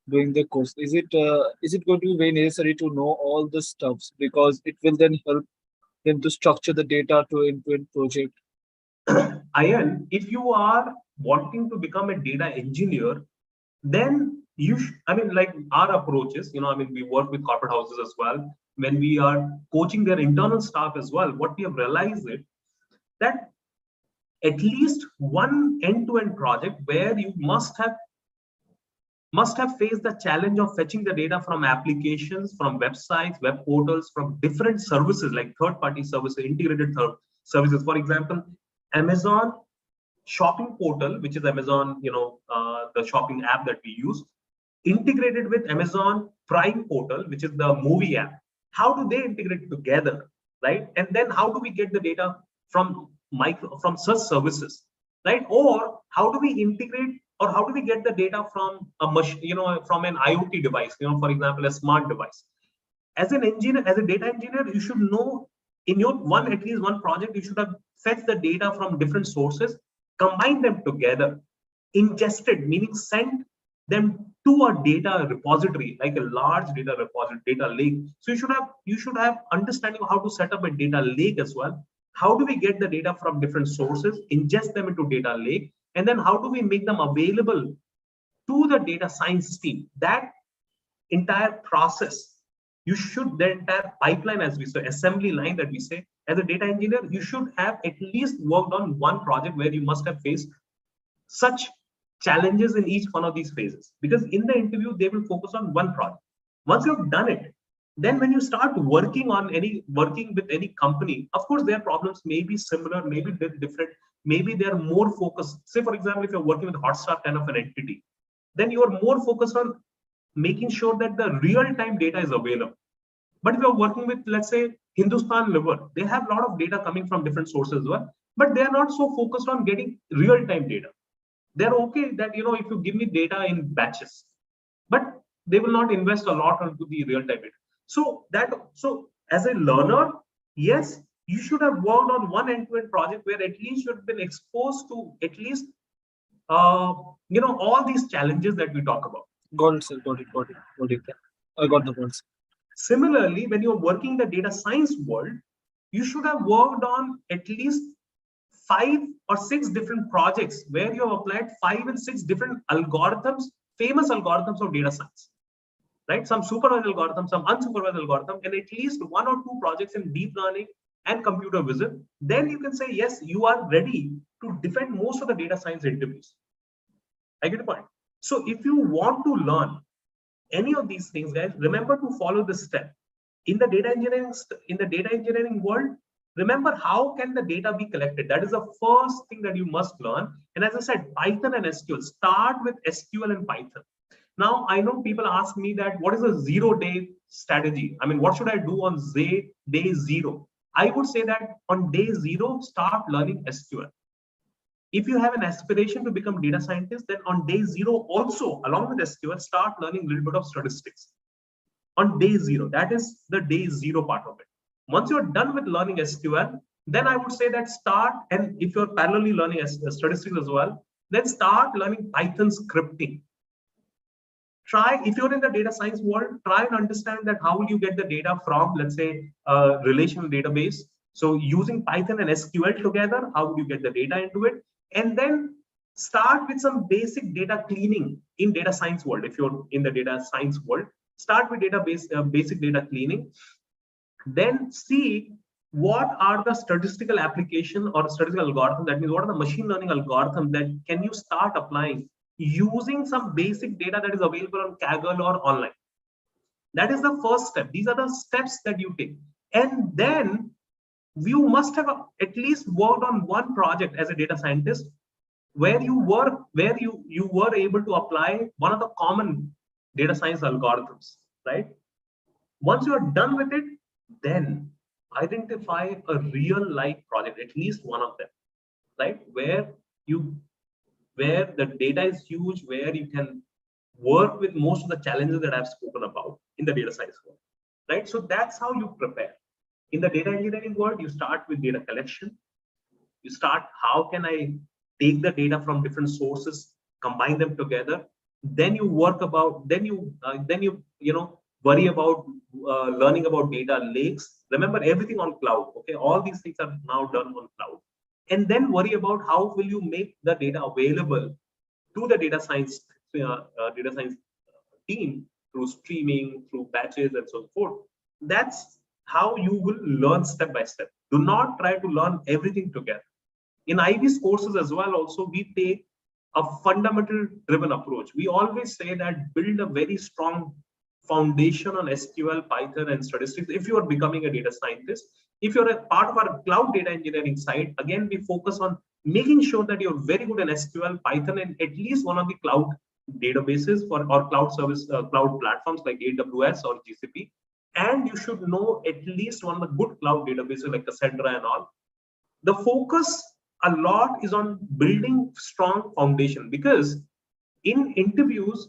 doing the course, is it going to be very necessary to know all the stuffs, because it will then help them to structure the data to end-to-end project? Ian, if you are wanting to become a data engineer, then like our approaches, we work with corporate houses as well. When we are coaching their internal staff as well, what we have realized is that at least one end-to-end project where you must have faced the challenge of fetching the data from applications, from websites, web portals, from different services like third-party services, integrated services. For example, Amazon shopping portal, which is Amazon, the shopping app that we use, integrated with Amazon Prime portal, which is the movie app. How do they integrate together, right? And then how do we get the data from such services, right? Or how do we integrate, or how do we get the data from a machine, from an IoT device, for example, a smart device? As an engineer, as a data engineer, you should know, in your at least one project, you should have fetched the data from different sources, combined them together, ingested, meaning sent them to a data repository, like a large data repository, data lake. So you should have understanding of how to set up a data lake as well. How do we get the data from different sources, ingest them into data lake, and then how do we make them available to the data science team? That entire process, the entire pipeline, as we say, assembly line that we say, as a data engineer, you should have at least worked on one project where you must have faced such challenges in each one of these phases. Because in the interview, they will focus on one project. Once you have done it, then when you start working with any company, of course, their problems may be similar, maybe they're different, maybe they're more focused. Say, for example, if you're working with Hotstar kind of an entity, then you are more focused on making sure that the real-time data is available. But if you're working with, let's say, Hindustan Liver, they have a lot of data coming from different sources as well, but they are not so focused on getting real-time data. They're okay that, if you give me data in batches, but they will not invest a lot into the real time data. So as a learner, yes, you should have worked on one end-to-end project where at least you have been exposed to at least all these challenges that we talk about. Got it, sir. Got it. Got it. Got it. I got the points. Similarly, when you're working in the data science world, you should have worked on at least 5 or 6 different projects where you have applied 5 and 6 different algorithms, famous algorithms of data science, right? Some supervised algorithms, some unsupervised algorithm, and at least 1 or 2 projects in deep learning and computer vision. Then you can say, yes, you are ready to defend most of the data science interviews. I get the point. So if you want to learn any of these things, guys, remember to follow this step. In the data engineering world, remember how can the data be collected? That is the first thing that you must learn. And as I said, Python and SQL. Start with SQL and Python. Now, I know people ask me that what is a 0-day strategy? I mean, what should I do on day 0? I would say that on day 0, start learning SQL. If you have an aspiration to become data scientist, then on day 0 also, along with SQL, start learning a little bit of statistics. On day 0, that is the day 0 part of it. Once you're done with learning SQL, then I would say that start, and if you're parallelly learning statistics as well, then start learning Python scripting. Try, if you're in the data science world, try and understand that how will you get the data from, let's say, a relational database. So using Python and SQL together, how would you get the data into it? And then start with some basic data cleaning in data science world. If you're in the data science world, start with basic data cleaning. Then see what are the statistical application or statistical algorithm. That means what are the machine learning algorithm that can you start applying using some basic data that is available on Kaggle or online. That is the first step. These are the steps that you take. And then you must have at least worked on one project as a data scientist where you were able to apply one of the common data science algorithms, right? Once you are done with it, then identify a real life project, at least one of them, right? Where the data is huge, where you can work with most of the challenges that I've spoken about in the data science world, right? So that's how you prepare. In the data engineering world, you start with data collection. You start, how can I take the data from different sources, combine them together? Then you worry about learning about data lakes. Remember, everything on cloud. Okay, all these things are now done on cloud. And then worry about how will you make the data available to the data science team through streaming, through batches, and so forth. That's how you will learn step by step. Do not try to learn everything together. In Ivy's courses as well, also we take a fundamental driven approach. We always say that build a very strong foundation on SQL, Python, and statistics if you are becoming a data scientist. If you're a part of our cloud data engineering side, again, we focus on making sure that you're very good in SQL, Python, and at least one of the cloud databases or cloud service, cloud platforms like AWS or GCP. And you should know at least one of the good cloud databases like Cassandra and all. The focus a lot is on building strong foundation, because in interviews,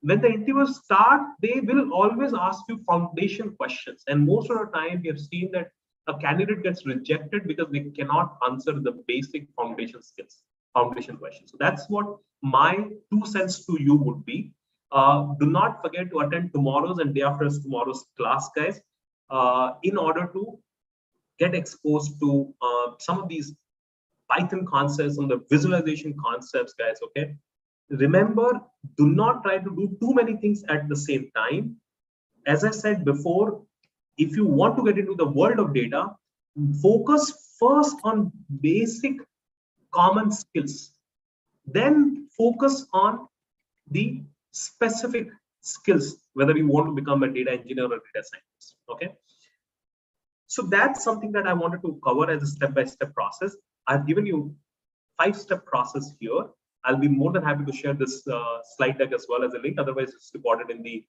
when the interviews start, they will always ask you foundation questions. And most of the time, we have seen that a candidate gets rejected because they cannot answer the basic foundation questions. So that's what my 2 cents to you would be. Do not forget to attend tomorrow's and day after tomorrow's class, guys, in order to get exposed to some of these Python concepts and the visualization concepts, guys. Okay. Remember, do not try to do too many things at the same time. As I said before, if you want to get into the world of data, focus first on basic common skills. Then focus on the specific skills, whether you want to become a data engineer or data scientist. Okay. So that's something that I wanted to cover as a step-by-step process. I've given you 5-step process here. I'll be more than happy to share this slide deck as well as a link. Otherwise, it's recorded in the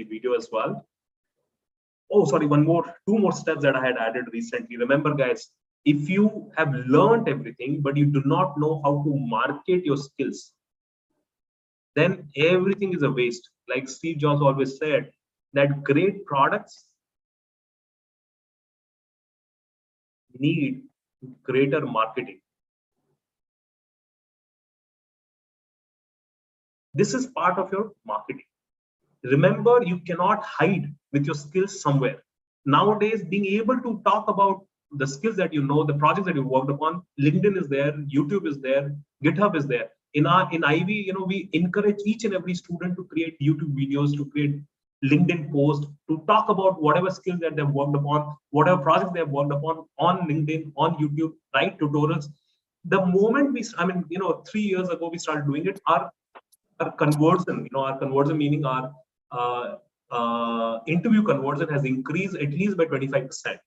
video as well. Oh, sorry, two more steps that I had added recently. Remember, guys, If you have learned everything, but you do not know how to market your skills, then everything is a waste. Like Steve Jobs always said, that great products need greater marketing. This is part of your marketing. Remember, you cannot hide with your skills somewhere. Nowadays, being able to talk about the skills that you know, the projects that you worked upon, LinkedIn is there, YouTube is there, GitHub is there. In Ivy, we encourage each and every student to create YouTube videos, to create LinkedIn posts, to talk about whatever skills that they've worked upon, whatever projects they've worked upon on LinkedIn, on YouTube, right? Tutorials. The moment 3 years ago we started doing it, our conversion, our conversion meaning our interview conversion has increased at least by 25%.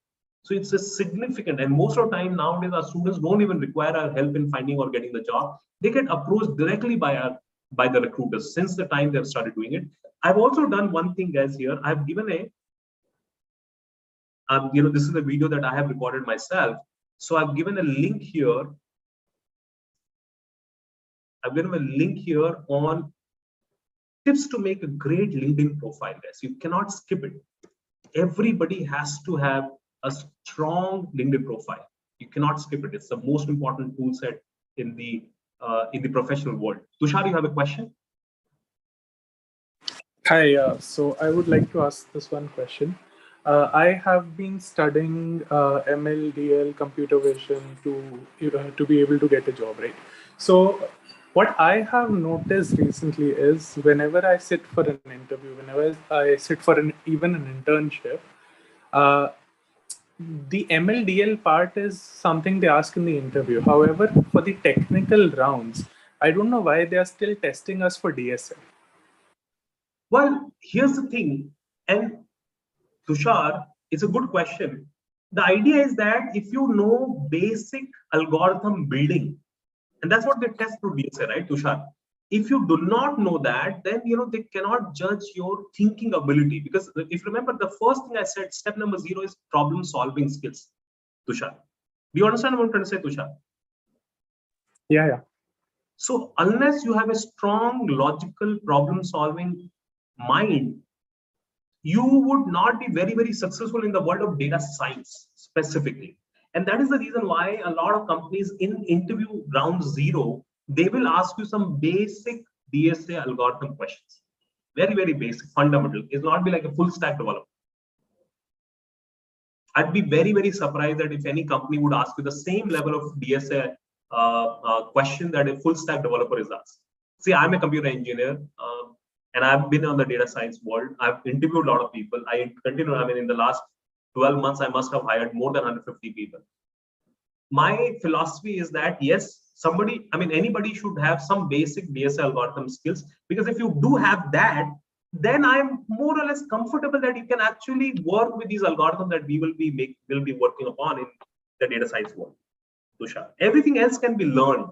So it's a significant, and most of the time nowadays our students don't even require our help in finding or getting the job. They get approached directly by the recruiters since the time they've started doing it. I've also done one thing, guys. Here I've given this is a video that I have recorded myself. So I've given a link here. I've given a link here on tips to make a great LinkedIn profile, guys. You cannot skip it. Everybody has to have a strong LinkedIn profile. You cannot skip it. It's the most important tool set in the professional world. Tushar, you have a question? Hi, so I would like to ask this one question. I have been studying MLDL, computer vision to be able to get a job, right? So what I have noticed recently is whenever I sit for an interview, whenever I sit for even an internship, the MLDL part is something they ask in the interview. However, for the technical rounds, I don't know why they are still testing us for DSA. Well, here's the thing, and Tushar, it's a good question. The idea is that if you know basic algorithm building, and that's what they test through DSA, right, Tushar? If you do not know that, then they cannot judge your thinking ability. Because if you remember, the first thing I said, step number 0 is problem solving skills, Tushar. Do you understand what I'm trying to say, Tushar? Yeah. So unless you have a strong logical problem solving mind, you would not be very, very successful in the world of data science specifically. And that is the reason why a lot of companies in interview round 0, they will ask you some basic DSA algorithm questions. Very, very basic, fundamental. It's not be like a full stack developer. I'd be very, very surprised that if any company would ask you the same level of DSA question that a full stack developer is asked. See, I'm a computer engineer. And I've been on the data science world. I've interviewed a lot of people. I continue, in the last 12 months, I must have hired more than 150 people. My philosophy is that, yes, anybody should have some basic DSA algorithm skills, because if you do have that, then I'm more or less comfortable that you can actually work with these algorithms that we will be working upon in the data science world. Tushar, everything else can be learned.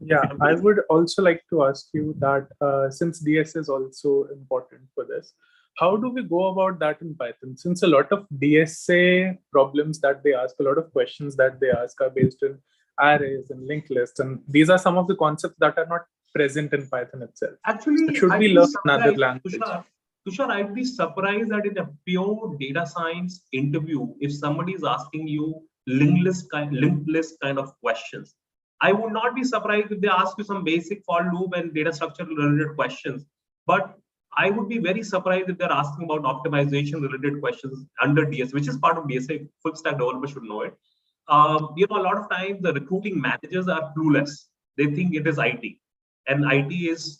Yeah, I would also like to ask you that since DS is also important for this, how do we go about that in Python? Since a lot of DSA problems that they ask, a lot of questions that they ask are based on arrays and linked lists, and these are some of the concepts that are not present in Python itself. Actually, so should we learn another language? Tushar, I'd be surprised that in a pure data science interview, if somebody is asking you linked list kind of questions, I would not be surprised if they ask you some basic for loop and data structure related questions. But I would be very surprised if they're asking about optimization related questions under DS, which is part of DSA. Full stack developer should know it. A lot of times the recruiting managers are clueless. They think it is IT, and IT is,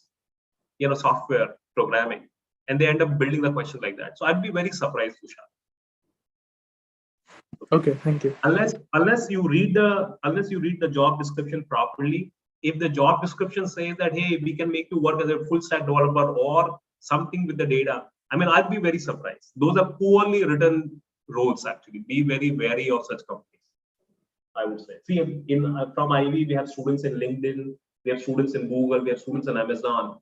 software programming, and they end up building the question like that. So I'd be very surprised, Tushar. Okay, thank you. Unless you read the job description properly. If the job description says that, hey, we can make you work as a full stack developer or something with the data, I'd be very surprised. Those are poorly written roles. Actually, be very wary of such companies, I would say. See, from Ivy, we have students in LinkedIn, we have students in Google, we have students in Amazon.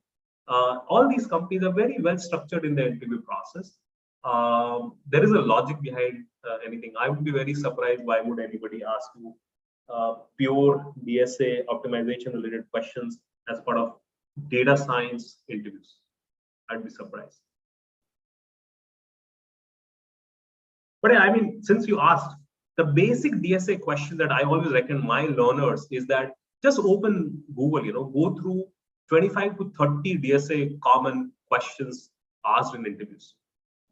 All these companies are very well structured in the interview process. There is a logic behind anything. I would be very surprised why would anybody ask you pure DSA optimization related questions as part of data science interviews. I'd be surprised. But I mean, since you asked, the basic DSA question that I always recommend my learners is that just open Google, go through 25 to 30 DSA common questions asked in interviews.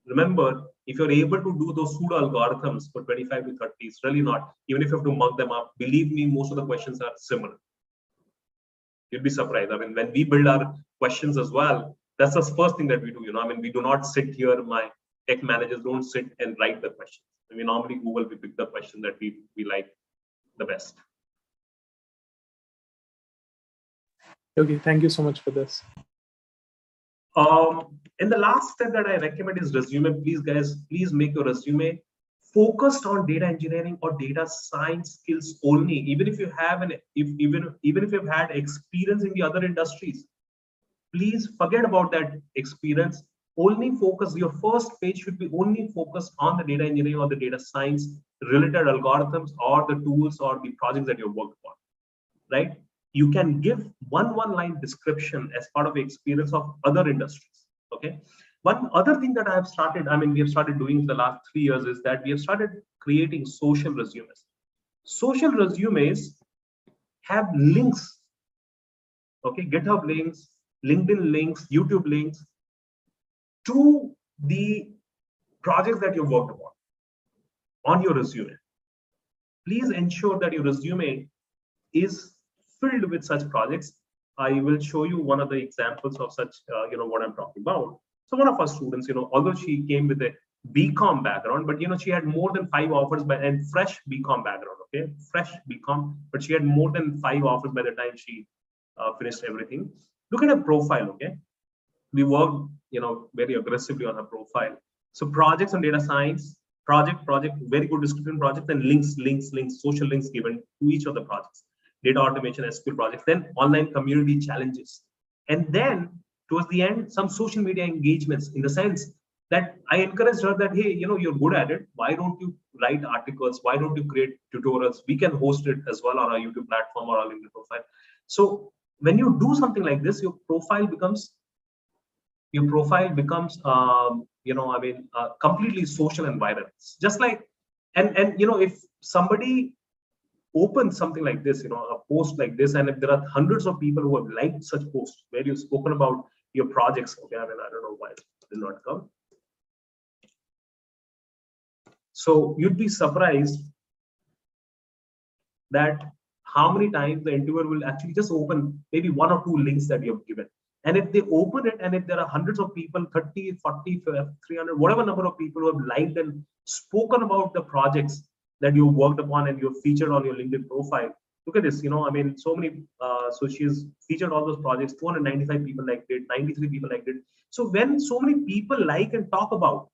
Remember, if you're able to do those pseudo algorithms for 25 to 30, it's really not, even if you have to mug them up, believe me, most of the questions are similar. You'd be surprised. I mean, when we build our questions as well, that's the first thing that we do. I mean, we do not sit here, my tech managers don't sit and write the questions. We normally Google, we pick the question that we like the best. Okay, thank you so much for this. And the last step that I recommend is resume. Please, guys, please make your resume focused on data engineering or data science skills only. Even if you have even if you've had experience in the other industries, please forget about that experience. Only focus, your first page should be only focused on the data engineering or the data science related algorithms or the tools or the projects that you've worked on, right? You can give one line description as part of the experience of other industries, okay? One other thing that I have started, I mean, we have started doing in the last 3 years is that we have started creating social resumes. Social resumes have links, okay? GitHub links, LinkedIn links, YouTube links to the projects that you've worked upon on your resume. Please ensure that your resume is filled with such projects. I will show you one of the examples of such, what I'm talking about. So one of our students, although she came with a BCom background, but she had more than 5 offers and fresh BCom background, okay, fresh BCom, but she had more than 5 offers by the time she finished everything. Look at her profile, okay. We worked, very aggressively on her profile. So projects on data science, project, very good description projects, and links, social links given to each of the projects. Data automation, SQL projects, then online community challenges. And then towards the end, some social media engagements, in the sense that I encouraged her that, hey, you're good at it. Why don't you write articles? Why don't you create tutorials? We can host it as well on our YouTube platform or our LinkedIn profile. So when you do something like this, your profile becomes completely social and viral. Just like, and if somebody opens something like this, a post like this, and if there are hundreds of people who have liked such posts where you've spoken about your projects, okay, I mean, I don't know why it did not come. So you'd be surprised that how many times the interviewer will actually just open maybe 1 or 2 links that you have given. And if they open it, and if there are hundreds of people, 30, 40, 300, whatever number of people who have liked and spoken about the projects that you worked upon and you've featured on your LinkedIn profile, look at this, I mean, so many, so she's featured all those projects, 295 people liked it, 93 people liked it. So when so many people like and talk about,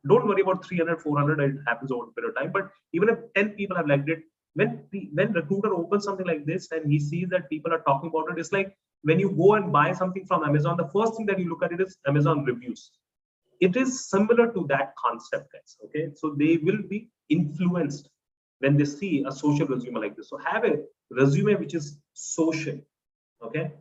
don't worry about 300, 400, it happens over a period of time, but even if 10 people have liked it, when recruiter opens something like this and he sees that people are talking about it, it's like when you go and buy something from Amazon, the first thing that you look at it is Amazon reviews. It is similar to that concept, guys, okay? So they will be influenced when they see a social resume like this. So have a resume which is social, okay?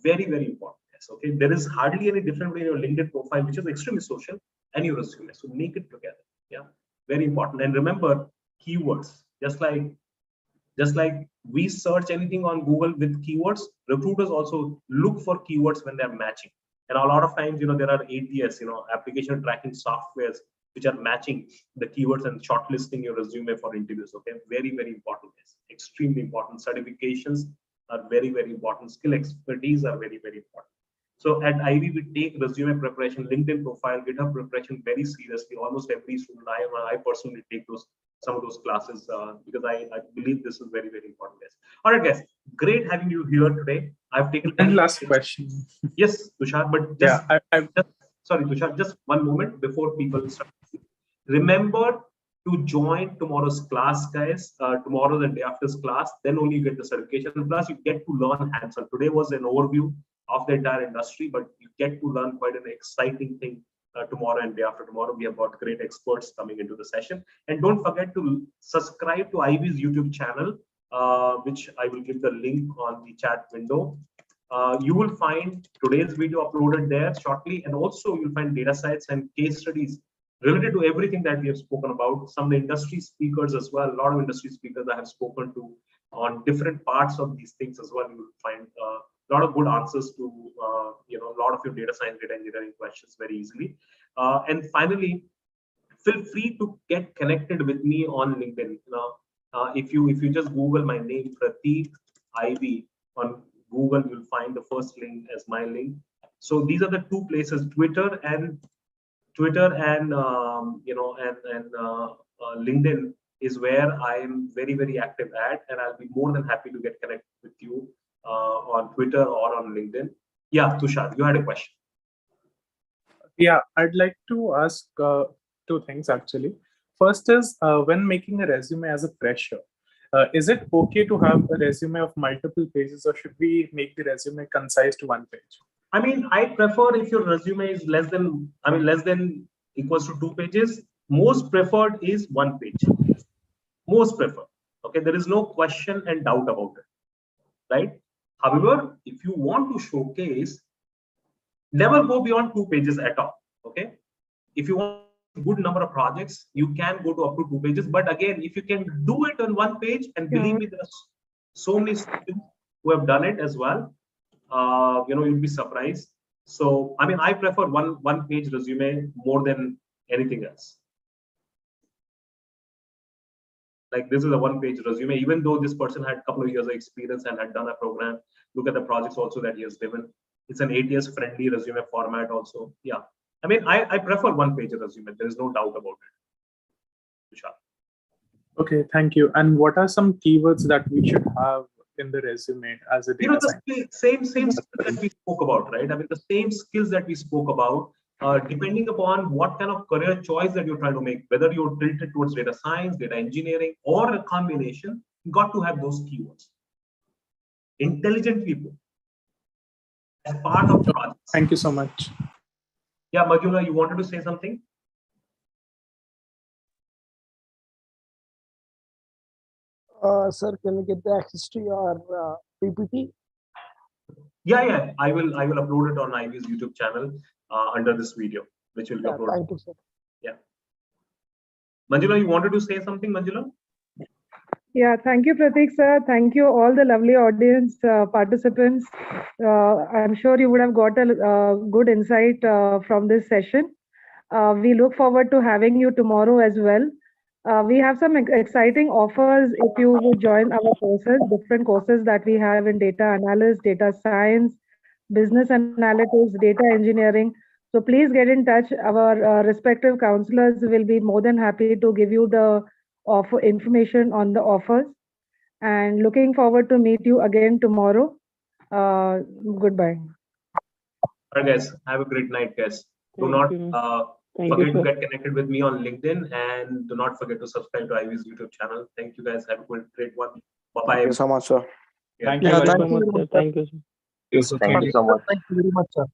Very, very important, guys, okay? There is hardly any difference between your LinkedIn profile, which is extremely social, and your resume. So make it together, yeah? Very important. And remember, keywords, just like we search anything on Google with keywords, recruiters also look for keywords when they're matching. And a lot of times, there are ATS, application tracking softwares, which are matching the keywords and shortlisting your resume for interviews. Okay, very, very important. Yes. Extremely important. Certifications are very, very important. Skill expertise are very, very important. So at Ivy, we take resume preparation, LinkedIn profile, GitHub preparation very seriously. Almost every student, I personally take some of those classes because I believe this is very, very important, guys. All right, guys, great having you here today. I've taken one last question. Yes, Tushar, but just, sorry, Tushar, just one moment before people start. Remember to join tomorrow's class, guys. Tomorrow and day after's class, then only you get the certification. Plus, you get to learn hands-on. Today was an overview of the entire industry, but you get to learn quite an exciting thing tomorrow and day after tomorrow. We have got great experts coming into the session. And don't forget to subscribe to Ivy's YouTube channel, which I will give the link on the chat window. You will find today's video uploaded there shortly, and also you'll find data sets and case studies related to everything that we have spoken about. Some of the industry speakers as well, a lot of industry speakers I have spoken to on different parts of these things as well. You will find a lot of good answers to a lot of your data science, data engineering questions very easily. And finally, feel free to get connected with me on LinkedIn. If you just Google my name, Prateek Ivy on Google, you'll find the first link as my link. So these are the two places: Twitter and LinkedIn is where I am very, very active at, and I'll be more than happy to get connected with you on Twitter or on LinkedIn. Yeah, Tushar, you had a question. Yeah, I'd like to ask two things actually. First is when making a resume as a fresher, is it okay to have a resume of multiple pages, or should we make the resume concise to one page? I mean, I prefer if your resume is less than equals to 2 pages. Most preferred is 1 page. Most preferred. Okay, there is no question and doubt about it, right? However, if you want to showcase, never go beyond 2 pages at all. Okay, if you want a good number of projects, you can go to up to 2 pages. But again, if you can do it on 1 page, and believe me, there's so many students who have done it as well. You'll be surprised. So, I mean, I prefer one page resume more than anything else. Like, this is a 1 page resume, even though this person had a couple of years of experience and had done a program. Look at the projects also that he has given. It's an ATS friendly resume format also. Yeah. I mean, I prefer 1 page resume. There is no doubt about it. Tushar. Okay, thank you. And what are some keywords that we should have in the resume as a data scientist? The same skills that we spoke about, right? I mean, the same skills that we spoke about, depending upon what kind of career choice that you're trying to make, whether you're tilted towards data science, data engineering, or a combination, you got to have those keywords. Intelligent people as part of projects. Thank you so much. Yeah, Madhula, you wanted to say something? Sir, can we get the access to your PPT? Yeah. I will upload it on Ivy's YouTube channel under this video, which will be uploaded. Thank you, sir. Yeah. Manjula, you wanted to say something, Manjula? Yeah, thank you, Prateek sir. Thank you, all the lovely audience participants. I'm sure you would have got a good insight from this session. We look forward to having you tomorrow as well. We have some exciting offers if you would join our courses, different courses that we have in data analysis, data science, business analytics, data engineering. So please get in touch. Our respective counselors will be more than happy to give you the offer information on the offers. And looking forward to meet you again tomorrow. Goodbye. All right, guys. Have a great night, guys. Do not forget to get connected with me on LinkedIn, and do not forget to subscribe to Ivy's YouTube channel. Thank you, guys. Have a great one. Bye-bye. Thank you so much, sir. Thank you Yeah, very thank much. you very much, sir. Thank you. Yes, sir. Thank you so much. Thank you very much, sir.